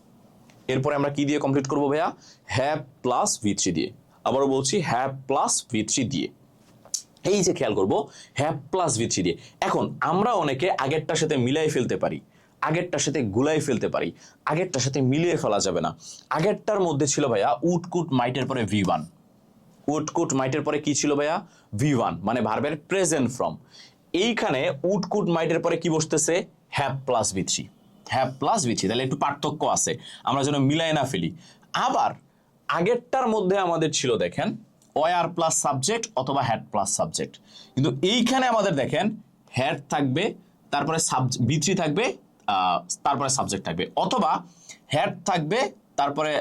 এরপরে আমরা কি দিয়ে কমপ্লিট করব ভাইয়া? হ্যাভ প্লাস V3 দিয়ে। আবারও বলছি, হ্যাভ প্লাস V3 দিয়ে। এই যে খেয়াল করব, হ্যাভ প্লাস V3 দিয়ে। এখন আমরা অনেকে আগেরটার সাথে মিলাই ফেলতে পারি, আগেরটার সাথে গুলাই ফেলতে পারি, আগেরটার সাথে মিলিয়ে ফেলা যাবে না। আগেরটার মধ্যে ছিল ভাইয়া উড, কুড, মাইটের পরে V1। উড, কুড, মাইটের পরে কি ছিল ভাইয়া? V1, মানে ভার্বের প্রেজেন্ট ফর্ম। এইখানে উড, কুড, মাইটের পরে কি বসতেছে? Have plus V3। Have plus V3, তাহলে একটু পার্থক্য আছে, আমরা যেন মিলাই না ফেলি। আবার আগেরটার মধ্যে আমাদের ছিল দেখেন ওয়ার প্লাস সাবজেক্ট অথবা হ্যাড প্লাস সাবজেক্ট, কিন্তু এইখানে আমাদের দেখেন হ্যাড থাকবে, তারপরে V3 থাকবে, তারপরে সাবজেক্ট থাকবে, অথবা হ্যাড থাকবে, তারপরে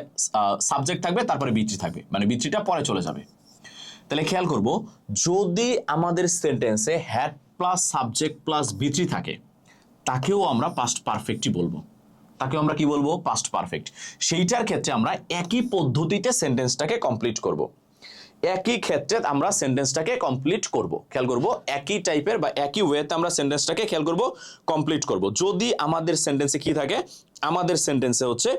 সাবজেক্ট থাকবে, তারপরে V3 থাকবে, মানে V3টা পরে চলে যাবে। তাহলে খেয়াল করব, যদি আমাদের সেন্টেন্সে had plus subject plus V3 থাকে তাকেও আমরা পাস্ট পারফেক্টই বলবো, তাকেও আমরা কি বলবো? Past perfect. সেইটার ক্ষেত্রে আমরা একই পদ্ধতিতে সেন্টেন্সটাকে কমপ্লিট করব, একই ক্ষেত্রে আমরা সেন্টেন্সটাকে কমপ্লিট করব। খেয়াল করব, একই টাইপের বা একই ওয়েতে আমরা সেন্টেন্সটাকে খেয়াল করব কমপ্লিট করব। যদি আমাদের সেন্টেন্সে কি থাকে? আমাদের সেন্টেন্সে হচ্ছে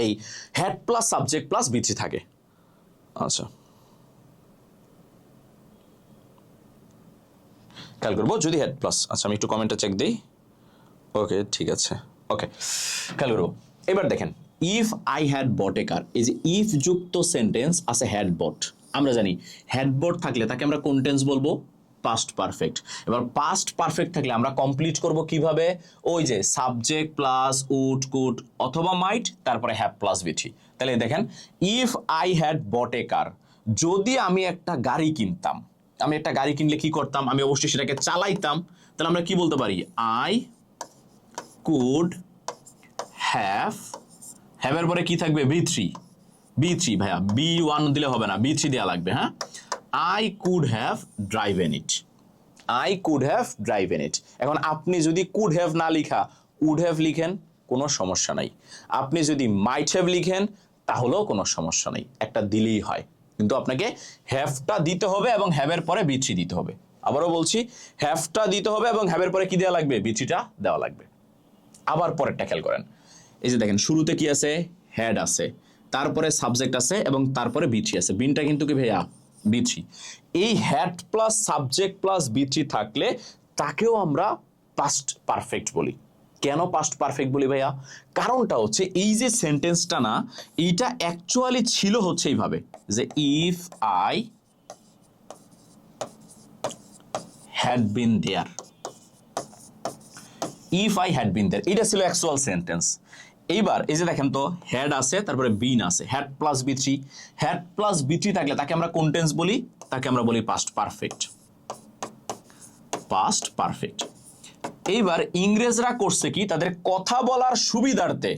এই had plus subject plus V3 থাকে। আচ্ছা, খেয়াল করবো যদি হ্যাড প্লাস, আচ্ছা আমি একটু কমেন্টটা চেক দিই। ওকে, ঠিক আছে, ওকে, খেয়াল করবো। এবার দেখেন, ইফ আই হ্যাড বট এ কার, এই যে ইফ যুক্ত সেন্টেন্স আছে হ্যাড বট, আমরা জানি হ্যাড বট থাকলে তাকে আমরা কোন টেন্স বলবো? Past perfect. এবার পাস্ট পারফেক্ট থাকলে আমরা কমপ্লিট করব কিভাবে? ওই যে সাবজেক্ট প্লাস উড, কুড অথবা মাইট, তারপরে হ্যাভ প্লাস V3। তাহলে দেখেন, ইফ আই হ্যাড বট এ কার, যদি আমি একটা গাড়ি কিনতাম, আমি একটা গাড়ি কিনলে কি করতাম? আমি অবশ্যই সেটাকে চালাইতাম। তাহলে আমরা কি বলতে পারি? আই কুড হ্যাভ, হ্যাভের পরে কি থাকবে? V3। V3 ভাইয়া B1 দিলে হবে না, V3 দেওয়া লাগবে। হ্যাঁ, I could have driven it, I could have driven it. এখন আপনি যদি কুড হ্যাভ না লিখা উড হ্যাভ লিখেন কোনো সমস্যা নাই, আপনি যদি মাইট হ্যাভ লিখেন তাহলেও কোনো সমস্যা নেই, একটা দিলেই হয়, কিন্তু আপনাকে হ্যাভটা দিতে হবে এবং হ্যাভের পরে V3 দিতে হবে। আবারও বলছি, হ্যাভটা দিতে হবে এবং হ্যাভের পরে কি দেওয়া লাগবে? V3টা দেওয়া লাগবে। আবার পরেরটা খেয়াল করেন, এই যে দেখেন শুরুতে কি আছে? হ্যাড আছে, তারপরে সাবজেক্ট আছে এবং তারপরে V3 আছে। বিনটা কিন্তু কি ভাইয়া? V3। এই had plus subject plus V3 থাকলে তাকেও আমরা পাস্ট পারফেক্ট বলি। কেন পাস্ট পারফেক্ট বলি ভাইয়া? কারণটা হচ্ছে এই যে সেন্টেন্সটা না, এইটা অ্যাকচুয়ালি ছিল হচ্ছে এইভাবে যে if I had been there, if I had been there, এটা ছিল অ্যাকচুয়াল সেন্টেন্স। এইবার এই যে দেখেন তো হ্যাড আছে, তারপরে বিন আছে, had plus V3। Had plus V3 থাকলে তাকে আমরা কোন টেন্স বলি? তাকে আমরা বলি পাস্ট পারফেক্ট, পাস্ট পারফেক্ট। এইবার ইংরেজরা করছে কি, তাদের কথা বলার সুবিধার্থে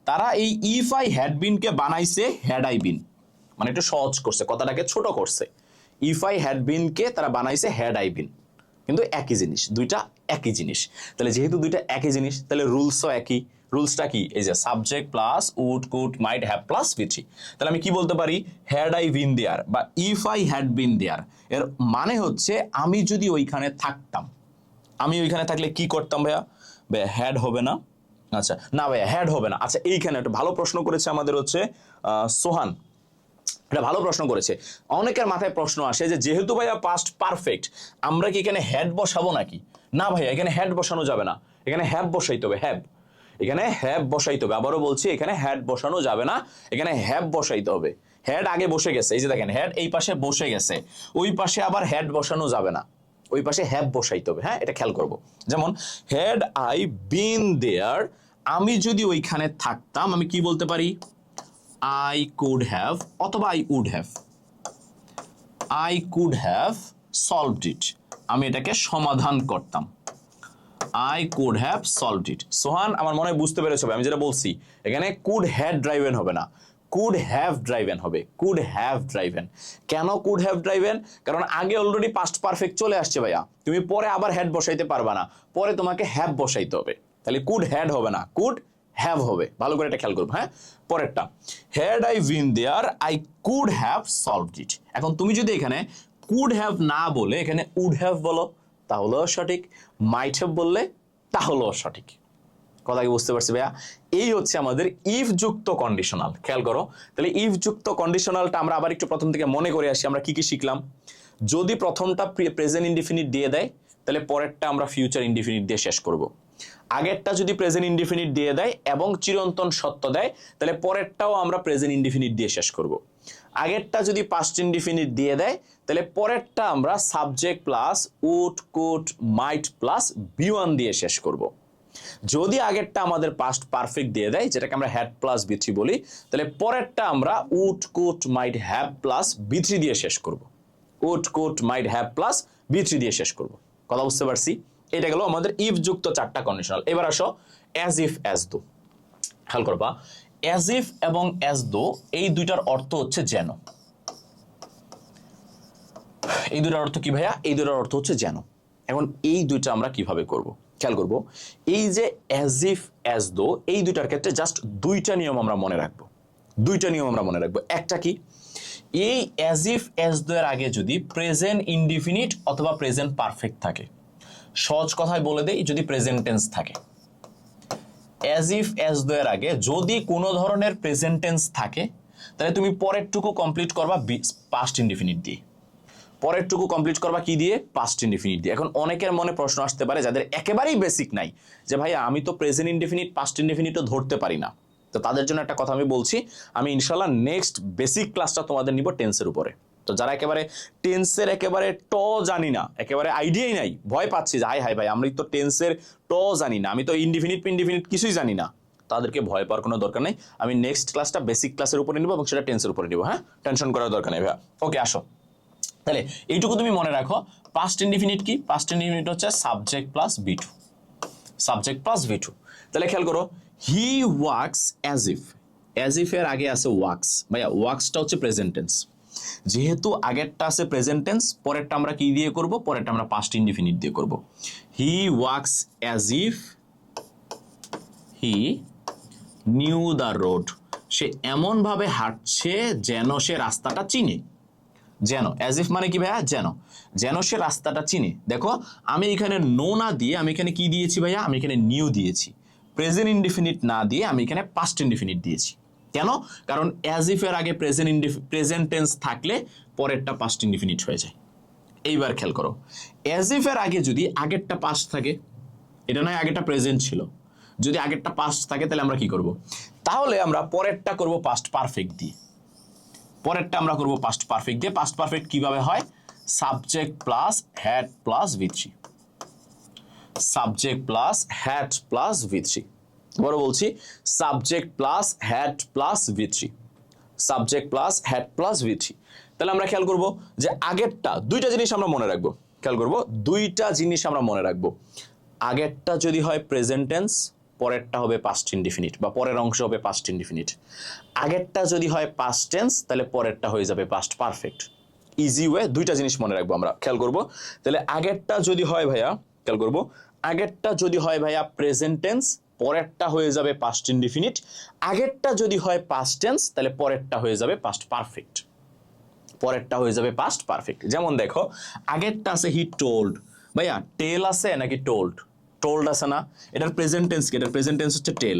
তারা এই ইফ আই হ্যাড বিন কে বানাইছে হ্যাড আই বিন, মানে একটু সহজ করছে, কথাটাকে ছোট করছে। ইফ আই হ্যাড বিন কে তারা বানাইছে হ্যাড আই বিন, কিন্তু একই জিনিস, দুইটা একই জিনিস। তাহলে যেহেতু দুইটা একই জিনিস, তাহলে রুলসও একই। রুলসটা কি, এই যে subject plus would could might have plus ভিথি। তাহলে আমি কি বলতে পারি, হ্যাড আই বিন দেয়ার বা ইফ আই হ্যাড বিন দেয়ার, এর মানে হচ্ছে আমি যদি ওইখানে থাকতাম। আমি ওইখানে থাকলে কি করতাম ভাইয়া? ভাইয়া হ্যাড হবে না। আচ্ছা না ভাইয়া হ্যাড হবে না। আচ্ছা এইখানে একটা ভালো প্রশ্ন করেছে আমাদের হচ্ছে সোহান, এটা ভালো প্রশ্ন করেছে। অনেকের মাথায় প্রশ্ন আসে যে যেহেতু ভাইয়া পাস্ট পারফেক্ট, আমরা কি এখানে হ্যাড বসাবো নাকি? না ভাইয়া, এখানে হ্যাড বসানো যাবে না, এখানে হ্যাভ বসাইতে হবে। হ্যাভ, এখানে হ্যাভ বসাইতে হবে। আবারও বলছি, এখানে হ্যাড বসানো যাবে না, এখানে হ্যাভ বসাইতে হবে। হ্যাড আগে বসে গেছে, এই যে দেখেন হ্যাড এই পাশে বসে গেছে, ওই পাশে আবার হ্যাড বসানো যাবে না, ওই পাশে হ্যাভ বসাইতে হবে। হ্যাঁ, এটা খেয়াল করব। যেমন হ্যাড আই বিন দেয়ার, আমি যদি ওইখানে থাকতাম, আমি কি বলতে পারি? I could have অথবা I would have, I could have solved it, আমি এটাকে সমাধান করতাম। I could have solved it. সোহান, আমার মনে হয় বুঝতে পেরেছো আমি যেটা বলছি। এখানে could had driven হবে না, could have driven হবে। could have driven। কেন could have driven? কারণ আগে অলরেডি পাস্ট পারফেক্ট চলে আসছে ভাইয়া, তুমি পরে আবার হ্যাড বসাইতে পারবা না, পরে তোমাকে হ্যাভ বসাইতে হবে। তাহলে could had হবে না, could হ্যাভ হবে। ভালো করে এটা খেয়াল করবো। হ্যাঁ, পরেরটা, had I been there I could have solved it. এখন তুমি যদি এখানে কুড হ্যাভ না বলে এখানে উড হ্যাভ বলো, তাহলেও সঠিক। মাইট হ্যাভ বললে তাহলেও সঠিক। কথা কি বুঝতে পারছি ভাইয়া? এই হচ্ছে আমাদের ইফ যুক্ত কন্ডিশনাল। খেয়াল করো, তাহলে ইফ যুক্ত কন্ডিশনালটা আমরা আবার একটু প্রথম থেকে মনে করে আসি। আমরা কি কি শিখলাম? যদি প্রথমটা প্রেজেন্ট ইনডিফিনিট দিয়ে দেয়, তাহলে পরেরটা আমরা ফিউচার ইনডিফিনিট দিয়ে শেষ করব। আগেরটা যদি প্রেজেন্ট ইনডিফিনিট দিয়ে দেয় এবং চিরন্তন সত্য দেয়, তাহলে পরেরটাও আমরা প্রেজেন্ট ইনডিফিনিট দিয়ে শেষ করব। আগেরটা যদি পাস্ট ইনডিফিনিট দিয়ে দেয়, তাহলে পরেরটা আমরা subject plus would could might plus বি1 দিয়ে শেষ করব। যদি আগেরটা আমাদের পাস্ট পারফেক্ট দিয়ে দেয়, যেটাকে আমরা হ্যাড প্লাস বি3 বলি, তাহলে পরেরটা আমরা would could might have plus বি3 দিয়ে শেষ করব। Would could might have plus বি3 দিয়ে শেষ করব। কথা বুঝতে পারছি? এটা গেল আমাদের ইফ যুক্ত চারটা কন্ডিশনাল। এবার আসো অ্যাজ ইফ অ্যাজ দো। খেয়াল করবা, অ্যাজ ইফ এবং অ্যাজ দো এই দুইটার অর্থ হচ্ছে যেন। এই দুইটার অর্থ কি ভাইয়া? এই দুইটার অর্থ হচ্ছে যেন। এখন এই দুইটা আমরা কিভাবে করব? খেয়াল করব, এই যে অ্যাজ ইফ অ্যাজ দো, এই দুইটার ক্ষেত্রে জাস্ট দুইটা নিয়ম আমরা মনে রাখবো। দুইটা নিয়ম আমরা মনে রাখবো। একটা কি, এই অ্যাজ ইফ অ্যাজ দো এর আগে যদি প্রেজেন্ট ইনডিফিনিট অথবা প্রেজেন্ট পারফেক্ট থাকে, সহজ কথায় বলে দেই, যদি প্রেজেন্ট টেন্স থাকে, অ্যাজ ইফ অ্যাজ দো এর আগে যদি কোনো ধরনের প্রেজেন্ট টেন্স থাকে, তাহলে তুমি পরেরটুকু কমপ্লিট করবা পাস্ট ইনডিফিনিট দিয়ে। পরেরটুকু কমপ্লিট করবা কি দিয়ে? পাস্ট ইনডিফিনিট দিয়ে। এখন অনেকের মনে প্রশ্ন আসতে পারে যাদের একেবারেই বেসিক নাই, যে ভাইয়া আমি তো প্রেজেন্ট ইনডিফিনিট পাস্ট ইনডিফিনিটও ধরতে পারি না। তো তাদের জন্য একটা কথা আমি বলছি, আমি ইনশাল্লাহ নেক্সট বেসিক ক্লাসটা তোমাদের নিব টেন্সের উপরে। তো যারা একেবারে টেন্সের একেবারে ট জানি না, একেবারে আইডিয়াই নাই, ভয় পাচ্ছি যে হাই হাই ভাই আমি তো টেন্সের ট জানি না, আমি তো ইনডিফিনিট কিছুই জানি না, তাদেরকে ভয় পাওয়ার কোনো দরকার নেই। আমি নেক্সট ক্লাসটা বেসিক ক্লাসের উপরে নিব এবং সেটা টেন্সের উপরে নিব। হ্যাঁ, টেনশন করার দরকার নেই ভাইয়া। ওকে, আসো তাহলে এইটুকু তুমি মনে রাখো। পাস্ট ইনডিফিনিট কি? পাস্ট ইনডিফিনিট হচ্ছে subject plus B2. Subject plus B2. তাহলে খেয়াল করো, হি works as if. As if এর আগে আছে ওয়ার্কস। ভাইয়া ওয়ার্কসটা হচ্ছে প্রেজেন্ট টেন্স, যেহেতু আগেরটা আছে প্রেজেন্ট টেন্স, পরেরটা আমরা কি দিয়ে করব? পরেরটা আমরা পাস্ট ইনডিফিনিট দিয়ে করব। He works as if he knew the road. সে এমন ভাবে হাঁটছে যেন সে রাস্তাটা চিনে। যেন, অ্যাজ ইফ মানে কি ভাইয়া? যেন। যেন সে রাস্তাটা চিনে। দেখো আমি এখানে নো না দিয়ে আমি এখানে কি দিয়েছি ভাইয়া? আমি এখানে নিউ দিয়েছি। প্রেজেন্ট ইনডিফিনিট না দিয়ে আমি এখানে পাস্ট ইনডিফিনিট দিয়েছি। কেন? কারণ অ্যাজ ইফ এর আগে প্রেজেন্ট টেন্স থাকলে পরেরটা পাস্ট ইনডিফিনিট হয়ে যায়। এইবার খেয়াল করো, অ্যাজ ইফ এর আগে যদি আগেরটা পাস্ট থাকে, এটা নয় আগেরটা প্রেজেন্ট ছিল, যদি আগেরটা পাস্ট থাকে তাহলে আমরা কি করব? তাহলে আমরা পরেরটা করব পাস্ট পারফেক্ট দিয়ে। পরেরটা আমরা করব পাস্ট পারফেক্ট দিয়ে। পাস্ট পারফেক্ট কিভাবে হয়? Subject plus had plus ভি3। Subject plus had plus ভি3। বড় বলছি, subject plus had plus ভি3। Subject plus had plus ভি3। তাহলে আমরা খেয়াল করব যে আগেরটা দুইটা জিনিস আমরা মনে রাখবো। খেয়াল করব দুইটা জিনিস আমরা মনে রাখবো। আগেরটা যদি হয় প্রেজেন্ট টেন্স, পরেরটা হবে পাস্ট ইনডিফিনিট, বা পরের অংশ হবে পাস্ট ইনডিফিনিট। আগেরটা যদি হয় পাস্ট টেন্স, তাহলে পরেরটা হয়ে যাবে পাস্ট পারফেক্ট। ইজি ওয়ে, দুইটা জিনিস মনে রাখবো আমরা, খেয়াল করব। তাহলে আগেরটা যদি হয় ভাইয়া, খেয়াল করব, আগেরটা যদি হয় ভাইয়া প্রেজেন্ট টেন্স, পরেরটা হয়ে যাবে পাস্ট ইনডিফিনিট। আগেরটা যদি হয় পাস্ট টেন্স, তাহলে পরেরটা হয়ে যাবে পাস্ট পারফেক্ট। পরেরটা হয়ে যাবে পাস্ট পারফেক্ট। যেমন দেখো, আগেরটা আছে হি টোল্ড, ভাইয়া টেল আছে নাকি টোল্ড? টোল্ড আছে না? এটার প্রেজেন্ট টেন্স কি? এটার প্রেজেন্ট টেন্স হচ্ছে টেল।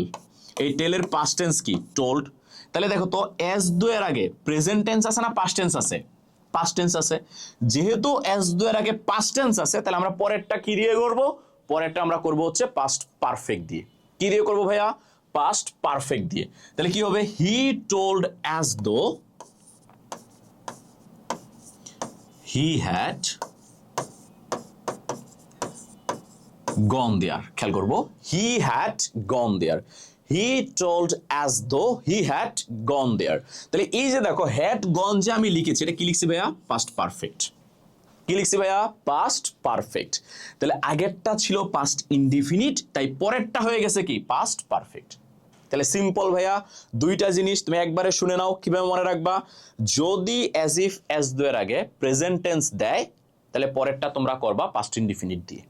এই টেলের পাস্ট টেন্স কি? টোল্ড। তাহলে দেখো তো, এস দু এর আগে প্রেজেন্ট টেন্স আছে না পাস্ট টেন্স আছে? পাস্ট টেন্স আছে। যেহেতু এস দু এর আগে পাস্ট টেন্স আছে, তাহলে আমরা পরেরটা কি দিয়ে করব? পরেরটা আমরা করব হচ্ছে পাস্ট পারফেক্ট দিয়ে। কি দিয়ে করব ভাইয়া? পাস্ট পারফেক্ট দিয়ে। তাহলে কি হবে? He told as though he had gone there। খেয়াল করবো, he had gone there, he told as though he had gone there। তাহলে এই যে দেখো, had gone যে আমি লিখেছি, এটা কি লিখছি ভাইয়া? Past perfect. কি লিখছি ভাইয়া? Past perfect. তাহলে আগেরটা ছিল পাস্ট ইনডিফিনিট, তাই পরেরটা হয়ে গেছে কি? Past perfect. তাহলে সিম্পল ভাইয়া, দুইটা জিনিস তুমি একবারে শুনে নাও, কিভাবে মনে রাখবা। যদি অ্যাজ ইফ অ্যাজ দো এর আগে প্রেজেন্ট টেন্স দেয়, তাহলে পরেরটা তোমরা করবা পাস্ট ইনডিফিনিট দিয়ে।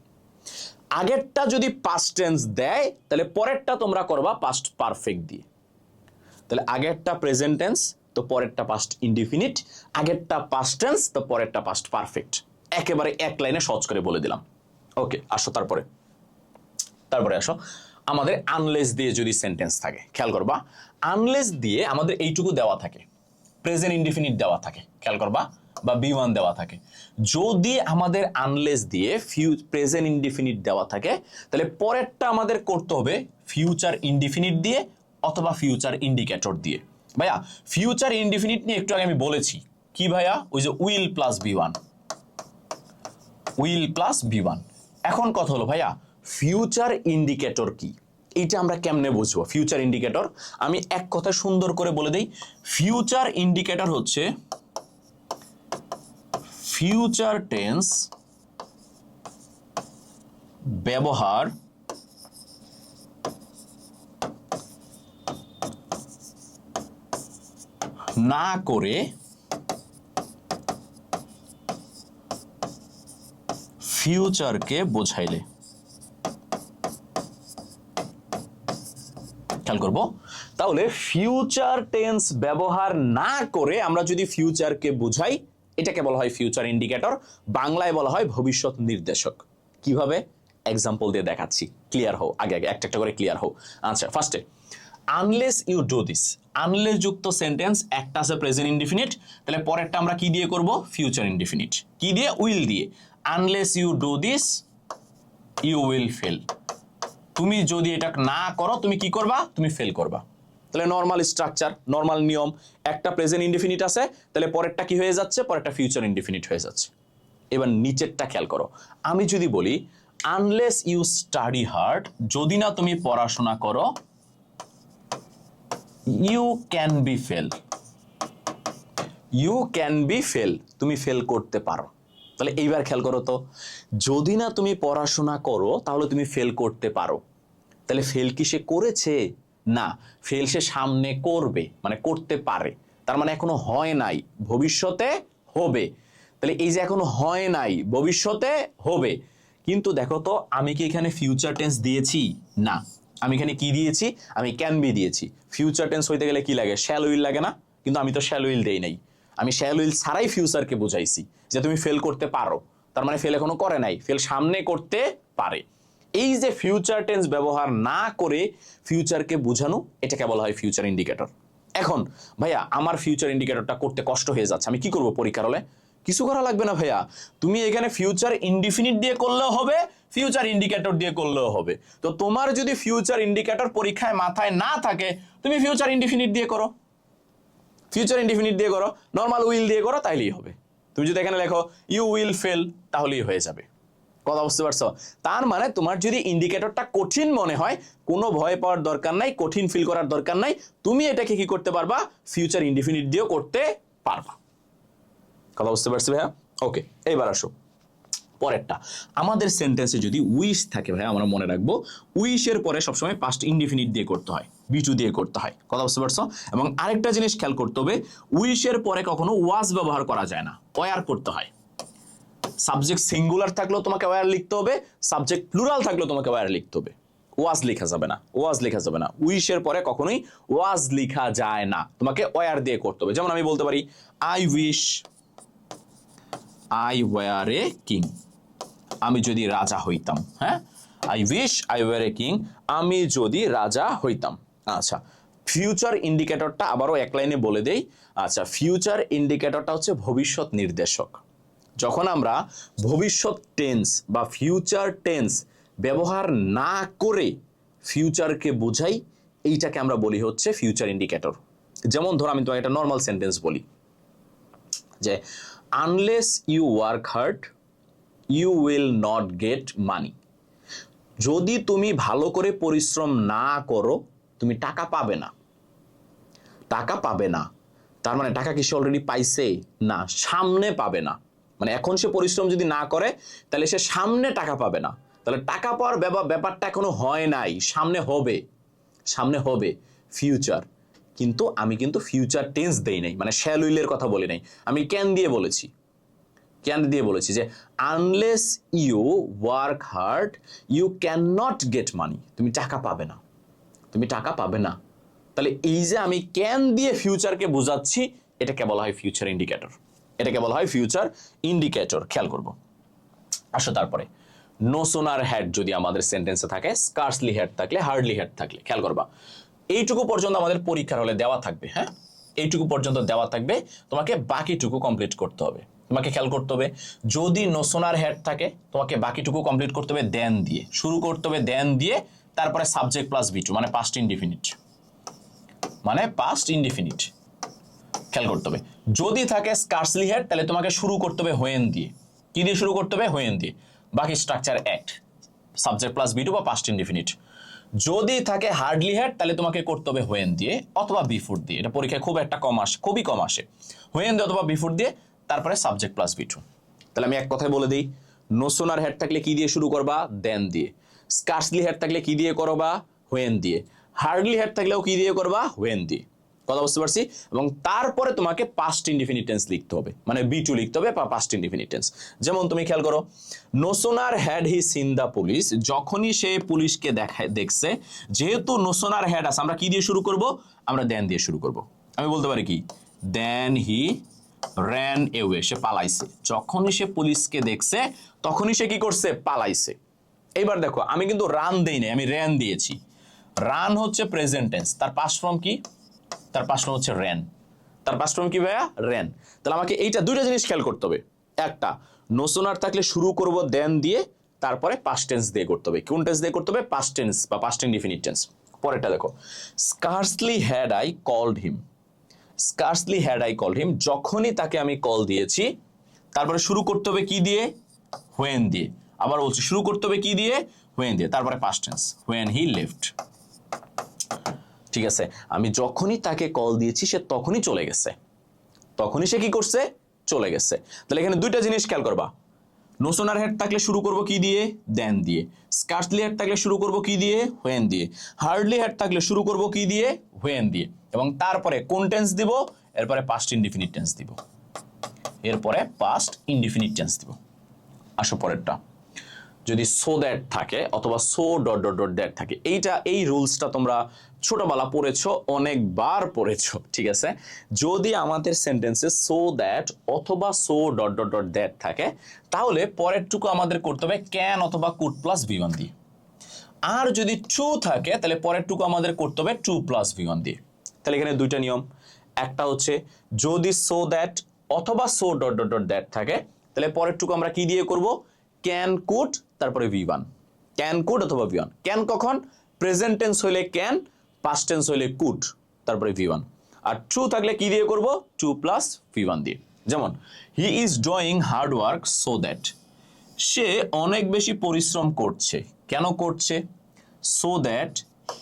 আগেরটা যদি পাস্ট টেন্স দেয়, তাহলে পরেরটা তোমরা করবা পাস্ট পারফেক্ট দিয়ে। তাহলে আগেরটা প্রেজেন্ট টেন্স, তো পরেরটা পাস্ট ইনডিফিনিট। আগেরটা পাস্ট টেন্স, তো পরেরটা পাস্ট পারফেক্ট। একেবারে এক লাইনে সহজ করে বলে দিলাম। ওকে, আসো তারপরে আসো আমাদের আনলেস দিয়ে যদি সেন্টেন্স থাকে, খেয়াল করবা, আনলেস দিয়ে আমাদের এইটুকু দেওয়া থাকে, প্রেজেন্ট ইনডিফিনিট দেওয়া থাকে, খেয়াল করবা, বা বি1 দেওয়া থাকে। যদি আমাদের আনলেস দিয়ে প্রেজেন্ট ইনডিফিনিট দেওয়া থাকে, তাহলে পরেরটা আমাদের করতে হবে ফিউচার ইনডিফিনিট দিয়ে অথবা ফিউচার ইন্ডিকেটর দিয়ে। ভাইয়া ফিউচার ইনডিফিনিট নিয়ে একটু আগে আমি বলেছি, কি ভাইয়া? ওই যে will plus B one, will plus B one. এখন কথা হলো ভাইয়া, ফিউচার ইন্ডিকেটর কি? এইটা আমরা কেমনে বুঝবো ফিউচার ইন্ডিকেটর? আমি এক কথা সুন্দর করে বলে দেই, ফিউচার ইন্ডিকেটর হচ্ছে ফিউচার টেন্স ব্যবহার না করে ফিউচারকে বোঝাইলে। খেয়াল করব, তাহলে ফিউচার টেন্স ব্যবহার না করে আমরা যদি ফিউচারকে বুঝাই, এটাকে বলা হয় ফিউচার ইন্ডিকেটর, বাংলায় বলা হয় ভবিষ্যৎ নির্দেশক। কিভাবে? এক্সাম্পল দিয়ে দেখাচ্ছি, ক্লিয়ার হও, আগে একটা একটা করে ক্লিয়ার হও। আচ্ছা, ফার্স্টে unless you do this, unless যুক্ত সেন্টেন্স, একটা আছে প্রেজেন্ট ইনডিফিনিট, তাহলে পরেরটা আমরা কি দিয়ে করব? Future indefinite. কি দিয়ে? উইল দিয়ে। Unless you do this you will fail. তুমি যদি এটা না করো, তুমি কি করবা? তুমি ফেল করবা। তাহলে নর্মাল স্ট্রাকচার, নর্মাল নিয়ম, একটা প্রেজেন্ট ইনডিফিনিট আছে, তাহলে পরেরটা কি হয়ে যাচ্ছে? পরেরটা ফিউচার ইনডিফিনিট হয়ে যাচ্ছে। এবার নিচেরটা খেয়াল করো, আমি যদি বলি আনলেস ইউ স্টাডি হার্ড, যদি না তুমি পড়াশোনা করো, you can be fail, you can be fail, তুমি ফেল করতে পারো। তাহলে এইবার খেয়াল করো তো, যদি না তুমি পড়াশোনা করো তাহলে তুমি ফেল করতে পারো। তাহলে ফেল কি সে করেছে? না, ফেল সে সামনে করবে, মানে করতে পারে। তার মানে এখনো হয় নাই, ভবিষ্যতে হবে। তাহলে এই যে এখনো হয় নাই, ভবিষ্যতে হবে। কিন্তু দেখো তো, আমি কি এখানে ফিউচার টেন্স দিয়েছি? না, আমি এখানে কি দিয়েছি? আমি ক্যান বি দিয়েছি। ফিউচার টেন্স হইতে গেলে কি লাগে? শ্যাল উইল লাগে না? কিন্তু আমি তো শ্যাল উইল দেই নাই, আমি শ্যাল উইল ছাড়াই ফিউচারকে বুঝাইছি যে তুমি ফেল করতে পারো। তার মানে ফেল এখনো করে নাই, ফেল সামনে করতে পারে। এই যে ফিউচার টেন্স ব্যবহার না করে ফিউচারকে বোঝানো, এটাকে বলা হয় ফিউচার ইন্ডিকেটর। এখন ভাইয়া আমার ফিউচার ইন্ডিকেটরটা করতে কষ্ট হয়ে যাচ্ছে, আমি কি করব? পরীক্ষার হলে কিছু করা লাগবে না ভাইয়া, তুমি এখানে ফিউচার ইনডিফিনিট দিয়ে করলেও হবে, ফিউচার ইন্ডিকেটর দিয়ে করলেও হবে। তো তোমার যদি ফিউচার ইন্ডিকেটর পরীক্ষায় মাথায় না থাকে, তুমি ফিউচার ইনডিফিনিট দিয়ে করো, ফিউচার ইনডিফিনিট দিয়ে করো, নর্মাল উইল দিয়ে করো, তাইলেই হবে। তুমি যদি এখানে লেখো ইউ উইল ফেল, তাহলেই হয়ে যাবে। কথা বুঝতে পারছো? তার মানে তোমার যদি ইন্ডিকেটরটা কঠিন মনে হয়, কোনো ভয় পাওয়ার দরকার নাই, কঠিন ফিল করার দরকার নাই, তুমি এটাকে কি করতে পারবা? ফিউচার ইনডিফিনিট দিয়েও করতে পারবা। কথা বুঝতে পারছি ভাইয়া? ওকে, এইবার আসো পরেরটা, আমাদের সেন্টেন্সে যদি উইশ থাকে ভাই আমরা মনে রাখবো উইশের পরে সবসময় পাস্ট ইনডিফিনিট দিয়ে করতে হয়, বিটু দিয়ে করতে হয়, কথা বুঝতে পারছো? এবং আরেকটা জিনিস খেয়াল করতে হবে, উইশের পরে কখনো ওয়াজ ব্যবহার করা যায় না, ওয়ার করতে হয়। সাবজেক্ট সিঙ্গুলার থাকলেও তোমাকে ওয়ার লিখতে হবে, সাবজেক্ট প্লুরাল থাকলেও তোমাকে ওয়ার লিখতে হবে, ওয়াজ লেখা যাবে না, ওয়াজ লেখা যাবে না, উইশের পরে কখনোই ওয়াজ লেখা যায় না, তোমাকে ওয়ার দিয়ে করতে হবে। যেমন আমি বলতে পারি I wish I were a king, আমি যদি রাজা হইতাম, হ্যাঁ, I wish I were a king, আমি যদি রাজা হইতাম। আচ্ছা, ফিউচার ইন্ডিকেটরটা আবারও এক লাইনে বলে দেই। আচ্ছা, ফিউচার ইন্ডিকেটরটা হচ্ছে ভবিষ্যৎ নির্দেশক। যখন আমরা ভবিষ্যৎ টেন্স বা ফিউচার টেন্স ব্যবহার না করে ফিউচারকে বোঝাই, এইটাকে আমরা বলি হচ্ছে ফিউচার ইন্ডিকেটর। যেমন ধরো আমি তোমাকে একটা নর্মাল সেন্টেন্স বলি যে unless you work hard you will not get money. যদি তুমি ভালো করে পরিশ্রম না করো তুমি টাকা পাবে না, টাকা পাবে না। তার মানে টাকা কি সে অলরেডি পাইছে? না, সামনে পাবে না। মানে এখন সে পরিশ্রম যদি না করে তাহলে সে সামনে টাকা পাবে না, তাহলে টাকা পাওয়ার ব্যাপারটা এখনো হয় নাই, সামনে হবে, সামনে হবে, ফিউচার। কিন্তু আমি কিন্তু ফিউচার টেন্স দেই নাই, মানে শ্যাল উইলের কথা বলি নাই, আমি ক্যান দিয়ে বলেছি, ক্যান দিয়ে বলেছি যে unless you work hard you can not get money, তুমি টাকা পাবে না, তুমি টাকা পাবে না। তাহলে এই যে আমি ক্যান দিয়ে ফিউচারকে বোঝাচ্ছি, এটাকে বলা হয় ফিউচার ইন্ডিকেটর, এটাকে বলা হয় ফিউচার ইন্ডিকেটর। খেয়াল করব। আসো তারপরে নো সোনার হ্যাড যদি আমাদের সেন্টেন্সে থাকে, স্কার্সলি হ্যাড থাকলে, হার্ডলি হ্যাড থাকলে, খেয়াল করবা এইটুকু পর্যন্ত আমাদের পরীক্ষার হলে দেওয়া থাকবে। হ্যাঁ, এইটুকু পর্যন্ত দেওয়া থাকবে, তোমাকে বাকিটুকু কমপ্লিট করতে হবে। তোমাকে খেয়াল করতে হবে যদি নো সোনার হ্যাড থাকে তোমাকে বাকিটুকু কমপ্লিট করতে হবে দেন দিয়ে, শুরু করতে হবে দেন দিয়ে, তারপরে সাবজেক্ট প্লাস বিটু মানে পাস্ট ইনডিফিনিট, মানে পাস্ট ইনডিফিনিট। খেয়াল করতে হবে যদি থাকে স্কার্সলি হ্যাড তাহলে তোমাকে শুরু করতে হবে হোয়েন দিয়ে। কি দিয়ে শুরু করতে হবে? হোয়েন দিয়ে। বাকি স্ট্রাকচার এক, সাবজেক্ট প্লাস বিটু বা পাস্ট ইনডিফিনিট। যদি থাকে হার্ডলি হ্যাড তাহলে তোমাকে করতে হবে হোয়েন দিয়ে অথবা বিফোর দিয়ে। এটা পরীক্ষায় খুব একটা কম আসে, খুবই কম আসে। হোয়েন দিয়ে অথবা বিফোর দিয়ে, তারপরে সাবজেক্ট প্লাস বিটু। তাহলে আমি এক কথায় বলে দিই, নো সোনার হেড থাকলে কি দিয়ে শুরু করবা? দেন দিয়ে। স্কার্সলি হেড থাকলে কি দিয়ে করবা? হোয়েন দিয়ে। হার্ডলি হেড থাকলেও কি দিয়ে করবা? হোয়েন দিয়ে। কথা বুঝতে পারছি? এবং তারপরে তোমাকে পাস্ট ইনডিফিনিট টেন্স লিখতে হবে, মানে বি2 লিখতে হবে বা পাস্ট ইনডিফিনিট টেন্স। যেমন তুমি খেয়াল করো, no sooner had he seen the police, যখনই সে পুলিশকে দেখছে, যেহেতু নো সোনার হ্যাড আছে আমরা কি দিয়ে শুরু করব? আমরা দেন দিয়ে শুরু করব। আমি বলতে পারি কি, দেন হি র্যান এওয়ে, সে পালাইছে। যখনই সে পুলিশকে দেখছে তখনই সে কি করছে? পালাইছে। এইবার দেখো আমি কিন্তু রান দেই নাই, আমি র্যান দিয়েছি। রান হচ্ছে প্রেজেন্ট টেন্স, তার পাস্ট ফর্ম কি? তার পাস্ট ফর্ম হচ্ছে র্যান। তার পাস্ট ফর্ম কি ভাইয়া? র্যান। তাহলে আমাকে এইটা দুইটা জিনিস খেয়াল করতে হবে। একটা, নো সোনার থাকলে শুরু করব দেন দিয়ে, তারপরে পাস্ট টেন্স দিয়ে করতে হবে। কোন টেন্স দিয়ে করতে হবে? পাস্ট টেন্স বা পাস্ট ইনডিফিনিট টেন্স। পরেরটা দেখো, scarcely had I called him. Scarcely had I called him, যখনই তাকে আমি কল দিয়েছি, তারপরে শুরু করতে হবে কি দিয়ে? হোয়েন দিয়ে। আবার বলছি শুরু করতে হবে কি দিয়ে? হোয়েন দিয়ে। তারপরে past tense, when he left. ঠিক আছে, আমি যখনই তাকে কল দিয়েছি সে তখনই চলে গেছে, তখনই সে কি করছে? চলে গেছে। তাহলে এখানে দুইটা জিনিস খেয়াল করবা, নো সোনার হেড থাকলে শুরু করব কি দিয়ে? দেন দিয়ে। স্কার্সলি হেড থাকলে শুরু করব কি দিয়ে? হোয়েন দিয়ে। হার্ডলি হেড থাকলে শুরু করব কি দিয়ে? হোয়েন দিয়ে। এবং তারপরে কোন টেন্স দিব? এরপরে পাস্ট ইনডিফিনিট টেন্স দিব, এরপরে পাস্ট ইনডিফিনিট টেন্স দিব। আসো পরেরটা, যদি সো দ্যাট থাকে অথবা so dot dot dot that থাকে, এই রুলসটা তোমরা ছোটবেলা পড়েছো, অনেকবার পড়েছো, ঠিক আছে? যদি আমাদের সেন্টেন্সে সো দ্যাট অথবা so dot dot dot that থাকে তাহলে পরেরটুকু আমাদের করতে হবে ক্যান অথবা কুড প্লাস ভি1 দিয়ে। আর যদি ট্রু থাকে তাহলে পরেরটুকু আমাদের করতে হবে ট্রু প্লাস ভি1 দিয়ে। তাহলে এখানে দুইটা নিয়ম, একটা হচ্ছে যদি সো দ্যাট অথবা so dot dot dot that থাকে তাহলে পরেরটুকু আমরা কি দিয়ে করব? ক্যান কুড তারপরে ভি1। ক্যান কুড অথবা ভি1। ক্যান কখন? প্রেজেন্ট টেন্স হইলে ক্যান, পাস্ট টেন্স হইলে কুড, তারপরে ভি1। আর ট্রু থাকলে কি দিয়ে করব? ট্রু প্লাস ভি1 দিয়ে। যেমন he is doing hard work so that, সে অনেক বেশি পরিশ্রম করছে। কেন করছে? So that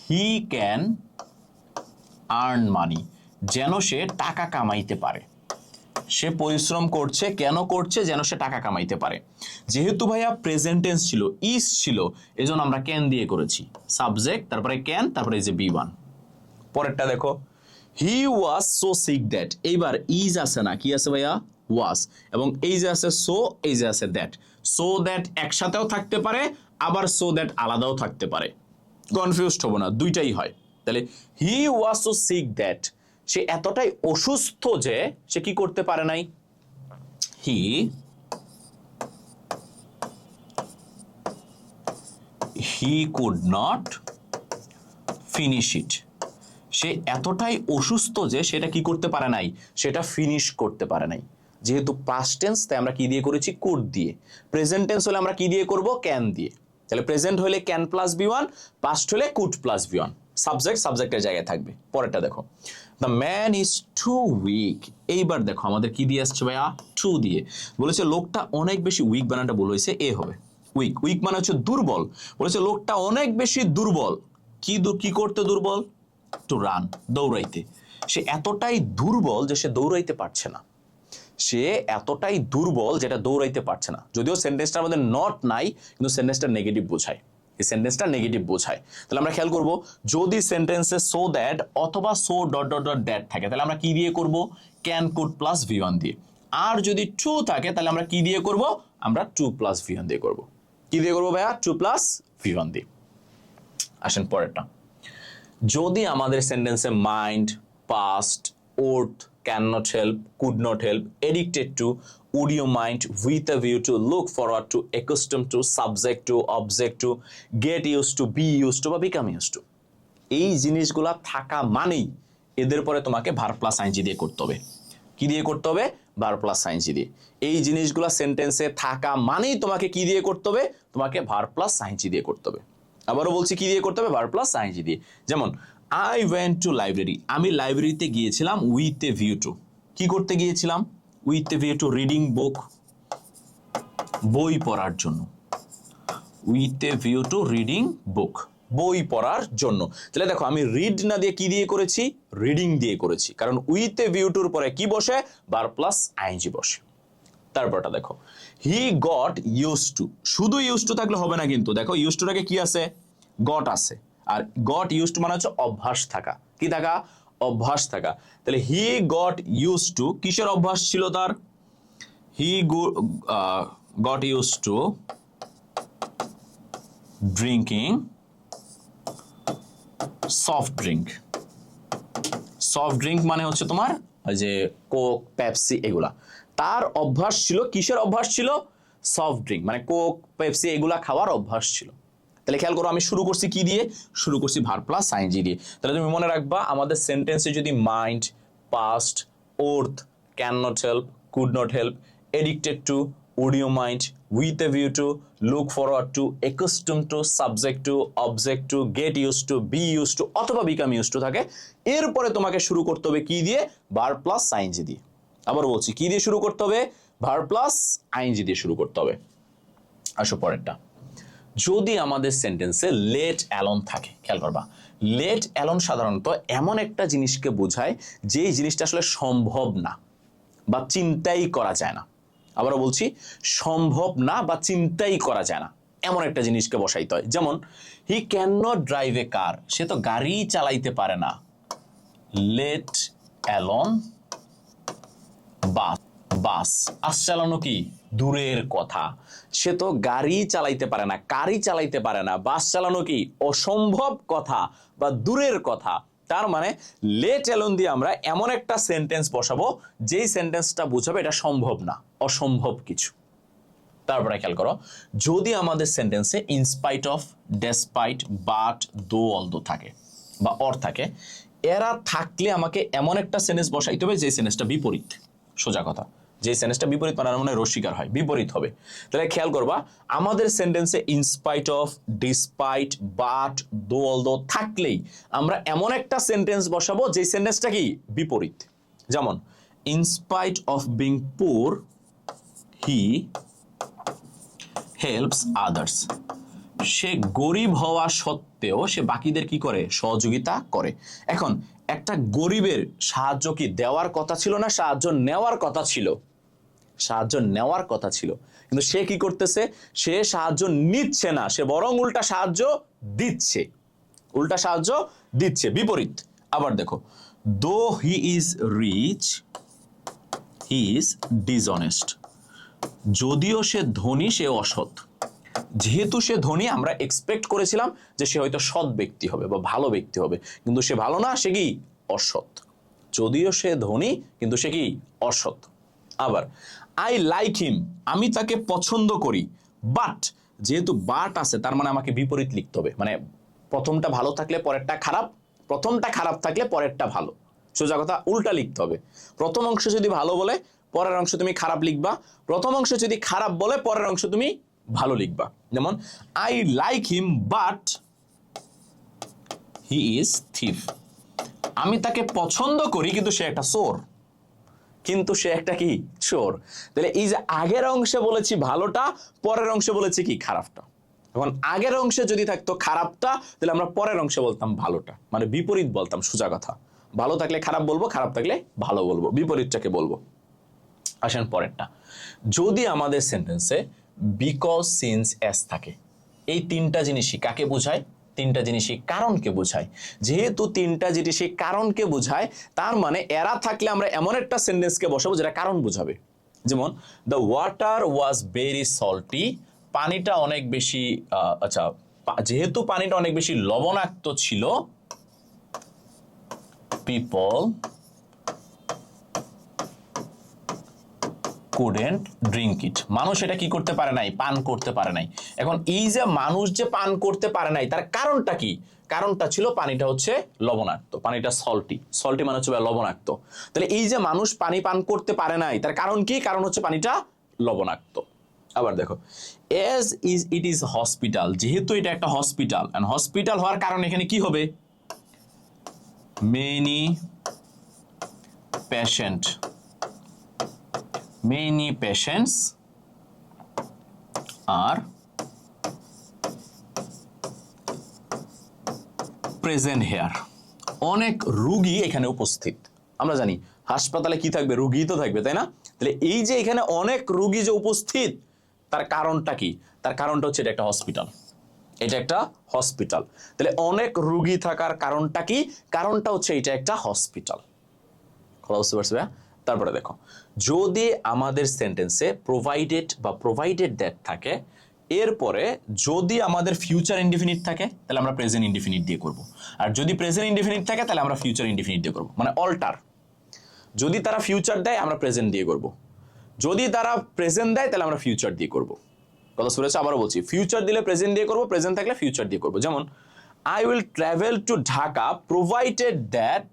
he can earn মানি, যেন সে টাকা কামাইতে পারে। সে পরিশ্রম করছে, কেন করছে? যেন সে টাকা কামাইতে পারে। যেহেতু ভাইয়া প্রেজেন্ট টেন্স ছিল, ইজ ছিল, এজন্য আমরা ক্যান দিয়ে করেছি। সাবজেক্ট, তারপরে ক্যান, তারপরে এই যে বি1। পরেরটা দেখো, হি ওয়াজ সো সিক দ্যাট। এইবার ইজ আছে না, কি আছে ভাইয়া? ওয়াজ। এবং এই যে আছে সো, এই যে আছে দ্যাট। সো দ্যাট একসাথেও থাকতে পারে, আবার সো দ্যাট আলাদাও থাকতে পারে। কনফিউজড হবো না, দুইটাই হয়। তাহলে he was so sick that, সে এতটাই অসুস্থ যে সে কি করতে পারে নাই? He could not finish it. সে এতটাই অসুস্থ যে সেটা কি করতে পারে নাই? সেটা ফিনিশ করতে পারে নাই। যেহেতু পাস্ট টেন্স, তাই আমরা কি দিয়ে করেছি? কুড দিয়ে। প্রেজেন্ট টেন্স হলে আমরা কি দিয়ে করব? ক্যান দিয়ে। তাহলে প্রেজেন্ট হলে ক্যান প্লাস বি1, পাস্ট হলে কুড প্লাস বি1। সাবজেক্ট সাবজেক্টের জায়গায় থাকবে। পরেরটা দেখো, the man is too weak. এইবার দেখো আমাদের কি দিয়ে আসছে ভাইয়া? টু দিয়ে। বলেছে লোকটা অনেক বেশি উইক, বানানটা ভুল হয়েছে, এ হবে। উইক, উইক মানে হচ্ছে দুর্বল। বলেছে লোকটা অনেক বেশি দুর্বল। কি করতে দুর্বল? টু রান, দৌড়াইতে। সে এতটাই দুর্বল যে সে দৌড়াইতে পারছে না। সে এতটাই দুর্বল যেটা দৌড়াইতে পারছে না। যদিও সেন্টেন্সটার মধ্যে নট নাই, কিন্তু সেন্টেন্সটা নেগেটিভ বোঝায়। এই সেন্টেন্সটা নেগেটিভ বোঝায়। তাহলে আমরা খেয়াল করব, যদি সেন্টেন্সে সো দ্যাট অথবা so dot dot dot that থাকে, তাহলে আমরা কি দিয়ে করব? ক্যান কুড প্লাস ভি1 দিয়ে। আর যদি টু থাকে, তাহলে আমরা কি দিয়ে করব? আমরা টু প্লাস ভি1 দিয়ে করব। কি দিয়ে করবো ভাইয়া? টু প্লাস ভি1 দিয়ে। আসেন পরেরটা। যদি আমাদের সেন্টেন্সে mind, past, worth, can not help, could not help, addicted to, would you mind, with a view to, look forward to, accustom to, subject to, object to, get used to, be used to বা বিকাম ইউজ টু, এই জিনিসগুলা থাকা মানেই এদের পরে তোমাকে ভার্ব প্লাস আইএনজি দিয়ে করতে হবে। কি দিয়ে করতে হবে? ভার্ব প্লাস আইএনজি দিয়ে। এই জিনিসগুলা সেন্টেন্সে থাকা মানেই তোমাকে কি দিয়ে করতে হবে? তোমাকে ভার্ব প্লাস আইএনজি দিয়ে করতে হবে। আবারও বলছি, কি দিয়ে করতে হবে? ভার্ব প্লাস আইএনজি দিয়ে। যেমন আই ওয়েন্ট টু লাইব্রেরি, আমি লাইব্রেরিতে গিয়েছিলাম উইথ এ ভিউ টু। কি করতে গিয়েছিলাম? With a view to reading book, বই পড়ার জন্য। With a view to reading book, বই পড়ার জন্য। তাহলে দেখো আমি রিড না দিয়ে কি দিয়ে করেছি? রিডিং দিয়ে করেছি। কারণ উইথ এ ভিউ টুর পরে কি বসে? ভার্ব প্লাস আইএনজি বসে। তারপরটা দেখো, হি গট ইউজ টু। শুধু ইউজ টু থাকলে হবে না কিন্তু। দেখো ইউজ টুটাকে কি আছে? গট আছে। আর গট ইউজ টু মানে হচ্ছে অভ্যাস থাকা। কি থাকা? অভ্যাস থাকা। তাহলে হি গট ইউজ টু, কিসের অভ্যাস ছিল তার? He got use to drinking soft drink. Soft drink মানে হচ্ছে তোমার যে কোক, পেপসি, এগুলা। তার অভ্যাস ছিল, কিসের অভ্যাস ছিল? সফট ড্রিঙ্ক, মানে কোক, পেপসি এগুলা খাওয়ার অভ্যাস ছিল। তাহলে খেয়াল করো, আমি শুরু করছি কি দিয়ে? শুরু করছি ভার্ব প্লাস আইএনজি দিয়ে। তাহলে তুমি মনে রাখবা, আমাদের সেন্টেন্সে যদি mind, past, worth, can not help, could not help, addicted two, would you mind, with a view to, look forward to, accustomed to, subject to, object to, get used to, be used to অথবা become used to থাকে, এরপরে তোমাকে শুরু করতে হবে কি দিয়ে? ভার্ব প্লাস আইএনজি দিয়ে। আবার বলছি, কি দিয়ে শুরু করতে হবে? ভার্ব প্লাস আইএনজি দিয়ে শুরু করতে হবে। আসো পরেরটা। যদি আমাদের সেন্টেন্সে লেট অ্যালোন থাকে, খেয়াল করবা, লেট অ্যালোন সাধারণত এমন একটা জিনিসকে বোঝায় যে জিনিসটা আসলে সম্ভব না বা চিন্তাই করা যায় না। আবারও বলছি, সম্ভব না বা চিন্তাই করা যায় না এমন একটা জিনিসকে বসাইতে হয়। যেমন হি ক্যান নট ড্রাইভ এ কার, সে তো গাড়ি চালাইতে পারে না। লেট অ্যালোন বাস, বাস বাস চালানো কি দূরের কথা, সে তো গাড়ি চালাইতে পারে না, কারই চালাইতে পারে না। বাস চালানো কি অসম্ভব কথা বা দূরের কথা। তার মানে লেট অ্যালোন দিয়ে আমরা এমন একটা সেন্টেন্স বসাবো যেই সেন্টেন্সটা বোঝাবে এটা সম্ভব না, অসম্ভব কিছু। তারপরে খেয়াল করো, যদি আমাদের সেন্টেন্সে ইনস্পাইট অফ, ডেসপাইট, বাট, দো, অলদো থাকে বা অর থাকে, এরা থাকলে আমাকে এমন একটা সেন্টেন্স বসাইতে হবে যে সেন্টেন্সটা বিপরীত। সোজা কথা, যে সেন্টেন্সটা বিপরীত মানে মনে রস্বীকার হয়, বিপরীত হবে। তাহলে খেয়াল করবা, আমাদের সেন্টেন্সে ইনস্পাইট অফ, ডিসপাইট, বাট, দো, অলদো থাকলেই আমরা এমন একটা সেন্টেন্স বসাবো যে সেন্টেন্সটা কি বিপরীত। যেমন ইনস্পাইট অফ বিং পুর হি হেল্পস আদার্স, সে গরিব হওয়া সত্ত্বেও সে বাকিদের কি করে? সহযোগিতা করে। এখন একটা গরিবের সাহায্য কি দেওয়ার কথা ছিল না সাহায্য নেওয়ার কথা ছিল? সাহায্য নেওয়ার কথা ছিল, কিন্তু সে কি করতেছে? সে সাহায্য নিচ্ছে না, সে বরং উল্টা সাহায্য দিচ্ছে, উল্টা সাহায্য দিচ্ছে, বিপরীত। আবার দেখো, though he is rich he is dishonest. যদিও সে ধনী সে অসৎ। যেহেতু সে ধনী আমরা এক্সপেক্ট করেছিলাম যে সে হয়তো সৎ ব্যক্তি হবে বা ভালো ব্যক্তি হবে, কিন্তু সে ভালো না, সে কি? অসৎ। যদিও সে ধনী কিন্তু সে কি? অসৎ। আবার আই লাইক হিম, আমি তাকে পছন্দ করি, বাট, যেহেতু বাট আছে তার মানে আমাকে বিপরীত লিখতে হবে, মানে প্রথমটা ভালো থাকলে পরেরটা খারাপ, প্রথমটা খারাপ থাকলে পরেরটা ভালো, সোজা কথা উল্টা লিখতে হবে। প্রথম অংশ যদি ভালো বলে পরের অংশ তুমি খারাপ লিখবা, প্রথম অংশ যদি খারাপ বলে পরের অংশ তুমি ভালো লিখবা। যেমন I like him but he is thief, আমি তাকে পছন্দ করি কিন্তু সে একটা চোর, কিন্তু সে একটা কি? চোর। তাহলে এই যে আগের অংশে বলেছি ভালোটা, পরের অংশে বলেছি কি? খারাপটা। এখন আগের অংশে যদি থাকতো খারাপটা, তাহলে আমরা পরের অংশে বলতাম ভালোটা, মানে বিপরীত বলতাম, সোজা কথা। ভালো থাকলে খারাপ বলবো, খারাপ থাকলে ভালো বলবো, বিপরীতটাকে বলবো। আসেন পরেরটা, যদি আমাদের সেন্টেন্সে বিকজ, সিন্স, এস থাকে, এই তিনটা জিনিসই কাকে বোঝায়? তিনটা জিনিসই কারণকে বোঝায়। যেহেতু তিনটা জিনিসই কারণকে বোঝায়, তার মানে এরা থাকলে আমরা এমন একটা সেন্টেন্সকে বসাবো যেটা কারণ বোঝাবে। যেমন the water was very salty, পানিটা অনেক বেশি যেহেতু পানিটা অনেক বেশি লবণাক্ত ছিল, পিপল couldn't drink it, মানুষ এটা কি করতে পারে নাই? পান করতে পারে নাই। এখন এই যে মানুষ যে পান করতে পারে নাই তার কারণটা কি? কারণটা ছিল পানিটা হচ্ছে লবণাক্ত, পানিটা সল্টি, সল্টি মানে হচ্ছে লবণাক্ত। তাহলে এই যে মানুষ পানি পান করতে পারে নাই তার কারণ কি? কারণ হচ্ছে পানিটা লবণাক্ত। আবার দেখো, as is it is hospital, যেহেতু এটা একটা হসপিটাল, এন্ড হসপিটাল হওয়ার কারণ এখানে কি হবে? many patients are present here, অনেক রোগী এখানে উপস্থিত। আমরা জানি হাসপাতালে কি থাকবে? রোগী তো থাকবে, তাই না? তাহলে এই যে এখানে অনেক রোগী যে উপস্থিত, তার কারণটা কি? তার কারণটা হচ্ছে এটা একটা হসপিটাল, এটা একটা হসপিটাল। তাহলে অনেক রোগী থাকার কারণটা কি? কারণটা হচ্ছে এটা একটা হসপিটাল। কথা বুঝতে পারছো? তারপরে দেখো, যদি আমাদের সেন্টেন্সে প্রোভাইডেড বা প্রোভাইডেড দ্যাট থাকে, এরপরে যদি আমাদের ফিউচার ইনডিফিনিট থাকে তাহলে আমরা প্রেজেন্ট ইনডিফিনিট দিয়ে করব, আর যদি প্রেজেন্ট ইনডিফিনিট থাকে তাহলে আমরা ফিউচার ইনডিফিনিট দিয়ে করব, মানে অল্টার। যদি তারা ফিউচার দেয় আমরা প্রেজেন্ট দিয়ে করব, যদি তারা প্রেজেন্ট দেয় তাহলে আমরা ফিউচার দিয়ে করব। কথা শুনেছো? আবারও বলছি, ফিউচার দিলে প্রেজেন্ট দিয়ে করব, প্রেজেন্ট থাকলে ফিউচার দিয়ে করব। যেমন I will travel to Dhaka provided that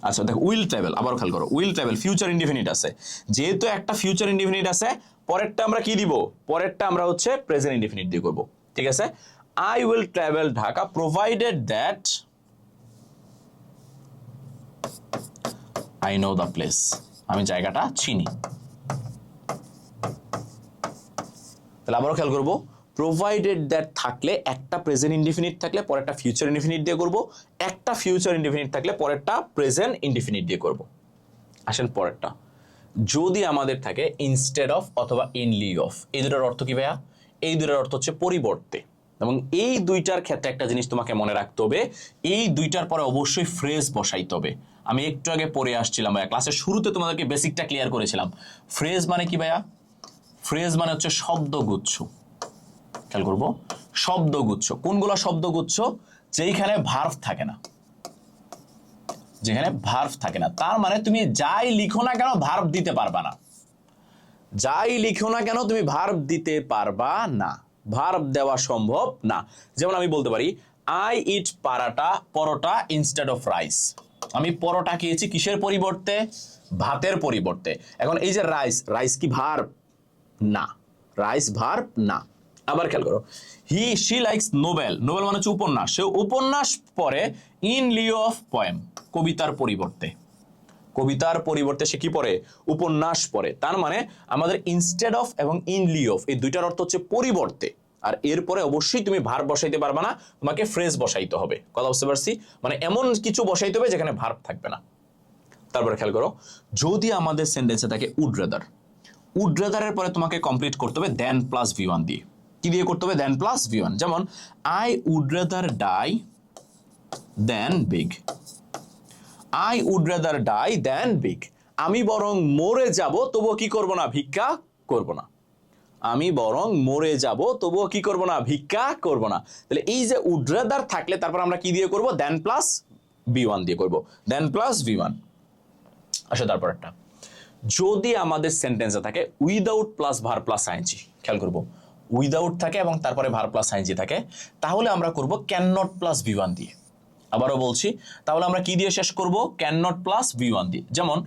আচ্ছা দেখো, উইল ট্রাভেল, আবার খেয়াল করো, উইল ট্রাভেল ফিউচার ইনডিফিনিট আছে, যেহেতু একটা ফিউচার ইনডিফিনিট আছে, পরেরটা আমরা কি দিব? পরেরটা আমরা হচ্ছে প্রেজেন্ট ইনডিফিনিট দিয়ে করব, ঠিক আছে? I will travel Dhaka provided that I know the place, আমি জায়গাটা চিনি। তাহলে আবারও খেয়াল করবো, প্রোভাইডেড দ্যাট থাকলে একটা প্রেজেন্ট ইনডিফিনিট থাকলে পরেরটা ফিউচার ইনডিফিনিট দিয়ে করব, একটা ফিউচার ইনডিফিনিট থাকলে পরেরটা প্রেজেন্ট ইনডিফিনিট দিয়ে করব। আসেন পরেরটা, যদি আমাদের থাকে ইনস্টেড অফ অথবা ইন লিউ অফ, এই দুটার অর্থ কি ভাইয়া? এই দুটার অর্থ হচ্ছে পরিবর্তে, এবং এই দুইটার ক্ষেত্রে একটা জিনিস তোমাকে মনে রাখতে হবে, এই দুইটার পরে অবশ্যই ফ্রেজ বসাইতে হবে। আমি একটু আগে পড়ে আসছিলাম ভাইয়া, ক্লাসের শুরুতে তোমাদেরকে বেসিকটা ক্লিয়ার করেছিলাম। ফ্রেজ মানে কি ভাইয়া? ফ্রেজ মানে হচ্ছে শব্দগুচ্ছ। খেয়াল করবো, শব্দগুচ্ছ। কোনগুলো শব্দগুচ্ছ? যেখানে ভার্ব থাকে না, যেখানে ভার্ব থাকে না। তার মানে তুমি যাই লিখো না কেন ভার্ব দিতে পারবা না, যাই লিখো না কেন তুমি ভার্ব দিতে পারবা না, ভার্ব দেওয়া সম্ভব না। যেমন আমি বলতে পারি I eat paratha instead of rice, আমি পরোটা খেয়েছি কিসের পরিবর্তে? ভাতের পরিবর্তে। এখন এই যে রাইস, রাইস কি ভার্ব? না, রাইস ভার্ব না। আবার খেয়াল করো, শি লাইকস নোবেল, নোবেল মানে হচ্ছে উপন্যাস, সে উপন্যাস পড়ে ইন লিউ অফ পোয়েম, কবিতার পরিবর্তে, কবিতার পরিবর্তে সে কি পড়ে? উপন্যাস পড়ে। তার মানে আমাদের ইনস্টেড অফ এবং ইন লিউ অফ এই দুইটার অর্থ হচ্ছে পরিবর্তে, আর এরপরে অবশ্যই তুমি ভার্ব বসাইতে পারবা না, তোমাকে ফ্রেজ বসাইতে হবে। কথা বুঝতে পারছি? মানে এমন কিছু বসাইতে হবে যেখানে ভার্ব থাকবে না। তারপরে খেয়াল করো, যদি আমাদের সেন্টেন্সে থাকে উড রাদার, উড রাদারের পরে তোমাকে কমপ্লিট করতে হবে দেন প্লাস V1 দিয়ে। কি দিয়ে করতে হবে? Than plus V1। যেমন I would rather die than beg, I would rather die than beg. আমি বরং মরে যাব তবুও কি করব না? ভিক্ষা করব না। আমি বরং মরে যাব তবুও কি করব না? ভিক্ষা করব না। তাহলে এই যে উড রাদার থাকলে তারপর আমরা কি দিয়ে করব? দেন প্লাস V1 দিয়ে করব, দেন প্লাস V1। আচ্ছা, তারপর একটা, যদি আমাদের সেন্টেন্সে থাকে without plus verb plus ING, খেয়াল করব উইদাউট থাকে এবং তারপরে ভার্ব প্লাস আইএনজি থাকে, তাহলে আমরা করব ক্যান নট প্লাস V1 দিয়ে। আবারও বলছি, তাহলে আমরা কি দিয়ে শেষ করব? ক্যান নট প্লাস V1 দিয়ে। যেমন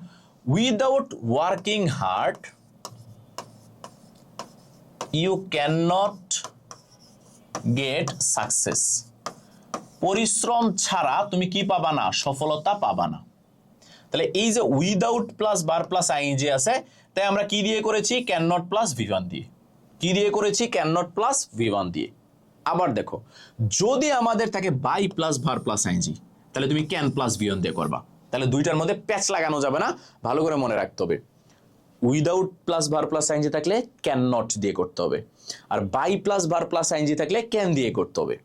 without working hard you can not get success. পরিশ্রম ছাড়া তুমি কি পাবা না? সফলতা পাবা না। তাহলে এই যে without plus verb plus ING আছে, তাই আমরা কি দিয়ে করেছি? ক্যান নট প্লাস V1 দিয়ে। কি দিয়ে করেছি? ক্যান নট প্লাস V1 দিয়ে। আবার দেখো, যদি আমাদের থাকে by plus verb plus ING, তাহলে তুমি ক্যান প্লাস V1 দিয়ে করবা। তাহলে দুইটার মধ্যে প্যাচ লাগানো যাবে না, ভালো করে মনে রাখতে হবে। Without plus verb plus ING থাকলে ক্যান নট দিয়ে করতে হবে, আর by plus verb plus ING থাকলে ক্যান দিয়ে করতে হবে।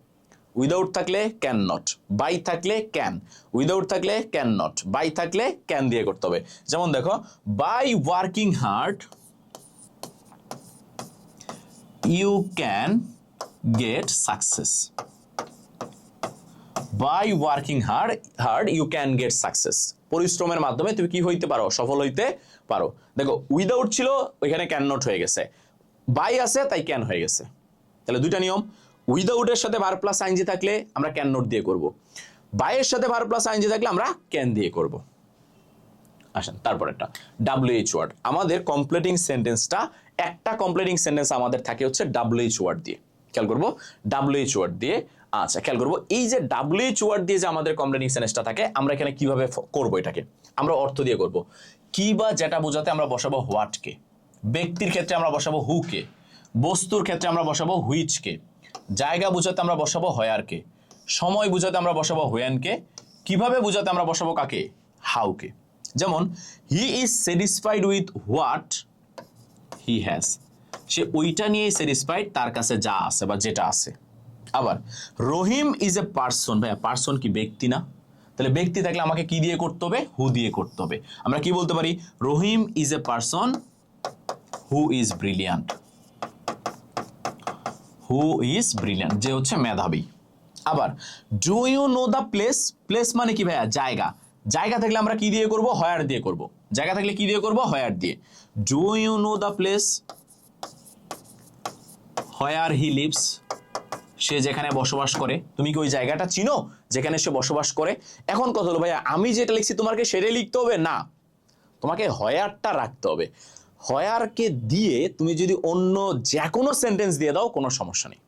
উইদাউট থাকলে ক্যান নট, বাই থাকলে ক্যান, উইদাউট থাকলে ক্যান নট, বাই থাকলে ক্যান দিয়ে করতে হবে। যেমন দেখো, by working hard you can get success. By working hard you can get success. পরিশ্রমের মাধ্যমে তুমি কি হইতে পারো? সফল হইতে পারো। দেখো, উইদাউট ছিল, ওইখানে ক্যান নট হয়ে গেছে, বাই আছে তাই ক্যান হয়ে গেছে। তাহলে দুইটা নিয়ম, উইদাউটের সাথে ভার্ব প্লাস আইএনজি থাকলে আমরা ক্যান নট দিয়ে করব, বাইয়ের সাথে ভার্ব প্লাস আইএনজি থাকলে আমরা ক্যান দিয়ে করব। আসেন, তারপর একটা WH ওয়ার্ড। আমাদের কমপ্লিটিং সেন্টেন্সটা, একটা কমপ্লিটিং সেন্টেন্স আমাদের থাকে হচ্ছে WH ওয়ার্ড দিয়ে। খেয়াল করব WH ওয়ার্ড দিয়ে। আচ্ছা, খেয়াল করব এই যে WH ওয়ার্ড দিয়ে যে আমাদের কমপ্লিটিং সেন্টেন্সটা থাকে, আমরা এখানে কিভাবে করব? এটাকে আমরা অর্থ দিয়ে করব। কি বা যেটা বোঝাতে আমরা বসাবো হোয়াট কে, ব্যক্তির ক্ষেত্রে আমরা বসাবো হু কে, বস্তুর ক্ষেত্রে আমরা বসাবো হুইচ কে, জায়গা বুঝাতে আমরা বসাবো হোয়ার কে, সময় বুঝাতে আমরা বসাবো হোয়েন কে, কিভাবে বুঝাতে আমরা বসাবো কাকে? হাউ কে। যেমন he is satisfied with what he has, সে ওইটা নিয়ে স্যাটিসফাইড, তার কাছে যা আছে বা যেটা আছে। আবার রহিম ইজ এ পার্সন, ভাইয়া পার্সন কি ব্যক্তি না? তাহলে ব্যক্তি থাকলে আমাকে কি দিয়ে করতে হবে? হু দিয়ে করতে হবে। আমরা কি বলতে পারি? Rahim is a person who is brilliant, who is brilliant, যে হচ্ছে মেধাবী। আবার do you know the place, place মানে কি ভাইয়া? জায়গা। জায়গা থাকলে আমরা কি দিয়ে করব? হোয়ার দিয়ে করব। জায়গা থাকলে কি দিয়ে করব? হোয়ার দিয়ে। Do you know the place where he lives, সে যেখানে বসবাস করে। তুমি কি ওই জায়গাটা চিনো যেখানে সে বসবাস করে? এখন কথা হলো ভাইয়া, আমি যেটা লিখছি তোমাকে সেটাই লিখতে হবে না, তোমাকে হোয়ারটা রাখতে হবে। হোয়ারকে দিয়ে তুমি যদি অন্য যে কোনো সেন্টেন্স দিয়ে দাও, কোনো সমস্যা নেই।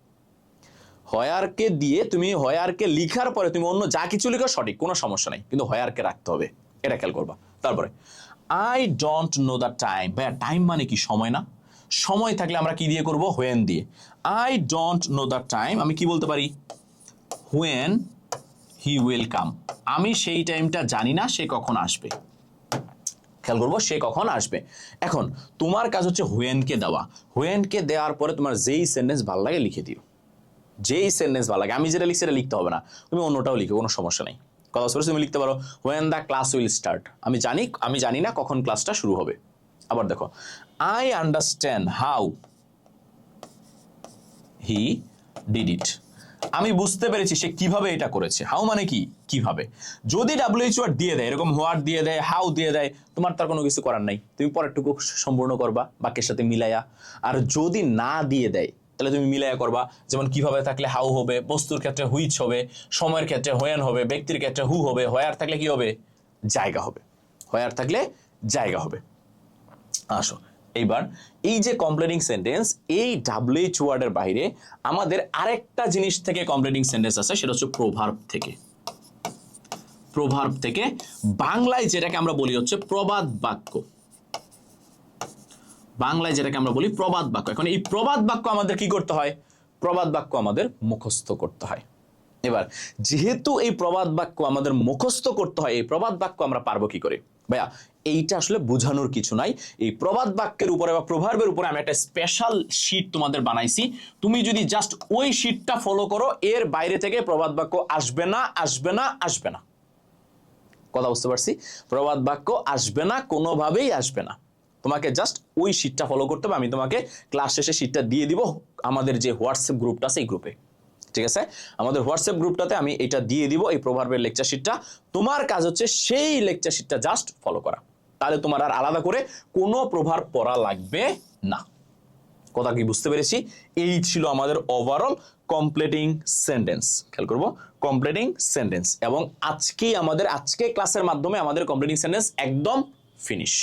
হোয়ারকে দিয়ে তুমি হোয়ারকে লিখার পরে তুমি অন্য যা কিছু লিখো সঠিক, কোনো সমস্যা নেই, কিন্তু হোয়ারকে রাখতে হবে, এটা খেয়াল করবা। তারপরে I don't know the time, ভাইয়া টাইম মানে কি? সময় না? সময় থাকলে আমরা কি দিয়ে করব? হোয়েন দিয়ে। I don't know the time, আমি কি বলতে পারি? হোয়েন হি উইল কাম, আমি সেই টাইমটা জানি না সে কখন আসবে। খেয়াল করবো সে কখন আসবে। এখন তোমার কাজ হচ্ছে হোয়েনকে দেওয়া। হোয়েনকে দেওয়ার পরে তোমার যেই সেন্টেন্স ভালো লাগে লিখে দিও, যেই সেন্টেন্স ভালো লাগে। আমি যেটা লিখছি সেটা লিখতে হবে না, তুমি অন্যটাও লিখো, কোনো সমস্যা নেই। কথা বলছি, তুমি লিখতে পারো when the class will start, আমি জানি না কখন ক্লাসটা শুরু হবে। আবার দেখো, I understand how he did it, আমি বুঝতে পেরেছি সে কিভাবে এটা করেছে। হাউ মানে কি? কিভাবে। যদি WH ওয়ার্ড দিয়ে দেয়, এরকম হোয়াট দিয়ে দেয়, হাউ দিয়ে দেয়, তোমার তার কোনো কিছু করার নাই, তুমি পরেরটুকু সম্পূর্ণ করবা বাক্যের সাথে মিলাইয়া। আর যদি না দিয়ে দেয়, তাহলে তুমি মিলাইয়া করবা। যেমন কিভাবে থাকলে হাউ হবে, বস্তুর ক্ষেত্রে হুইচ হবে, সময়ের ক্ষেত্রে হোয়েন হবে, ব্যক্তির ক্ষেত্রে হু হবে, হোয়ার থাকলে কি হবে? জায়গা হবে, হোয়ার থাকলে জায়গা হবে। আসো এইবার এই যে কমপ্লিটিং সেন্টেন্স, এই WH ওয়ার্ডের বাইরে আমাদের আরেকটা জিনিস থেকে কমপ্লিটিং সেন্টেন্স আছে, সেটা হচ্ছে প্রভার্ব থেকে। প্রভার্ব থেকে বাংলায় যেটাকে আমরা বলি হচ্ছে প্রবাদ বাক্য। বাংলায় যেটাকে আমরা বলি প্রবাদ বাক্য। এখন এই প্রবাদ বাক্য আমাদের কি করতে হয়? প্রবাদ বাক্য আমাদের মুখস্থ করতে হয়। এবার যেহেতু এই প্রবাদ বাক্য আমাদের মুখস্থ করতে হয়, এই প্রবাদ বাক্য আমরা পারবো কি করে? ভাইয়া এইটা আসলে বোঝানোর কিছু নাই। এই প্রবাদ বাক্যের উপরে বা প্রভাবের উপরে আমি একটা স্পেশাল শীট তোমাদের বানাইছি। তুমি যদি জাস্ট ওই শীটটা ফলো করো, এর বাইরে থেকে প্রবাদ বাক্য আসবে না, আসবে না, আসবে না। কথা বুঝতে পারছি? প্রবাদ বাক্য আসবে না, কোনোভাবেই আসবে না। তোমাকে জাস্ট ওই শীটটা ফলো করতে হবে। আমি তোমাকে ক্লাস শেষে শীটটা দিয়ে দিব আমাদের যে হোয়াটসঅ্যাপ গ্রুপটা আছে এই গ্রুপে, ঠিক আছে? আমাদের হোয়াটসঅ্যাপ গ্রুপটাতে আমি এটা দিয়ে দিব, এই প্রভাবের লেকচার শীটটা। তোমার কাজ হচ্ছে সেই লেকচার শীটটা জাস্ট ফলো করা, তাহলে তোমার আর আলাদা করে কোনো প্রভাব পড়া লাগবে না। কথা কি বুঝতে পেরেছি? এই ছিল আমাদের ওভারঅল কমপ্লিটিং সেন্টেন্স। খেয়াল করবো, কমপ্লিটিং সেন্টেন্স। এবং আজকে ক্লাসের মাধ্যমে আমাদের কমপ্লিটিং সেন্টেন্স একদম ফিনিশ।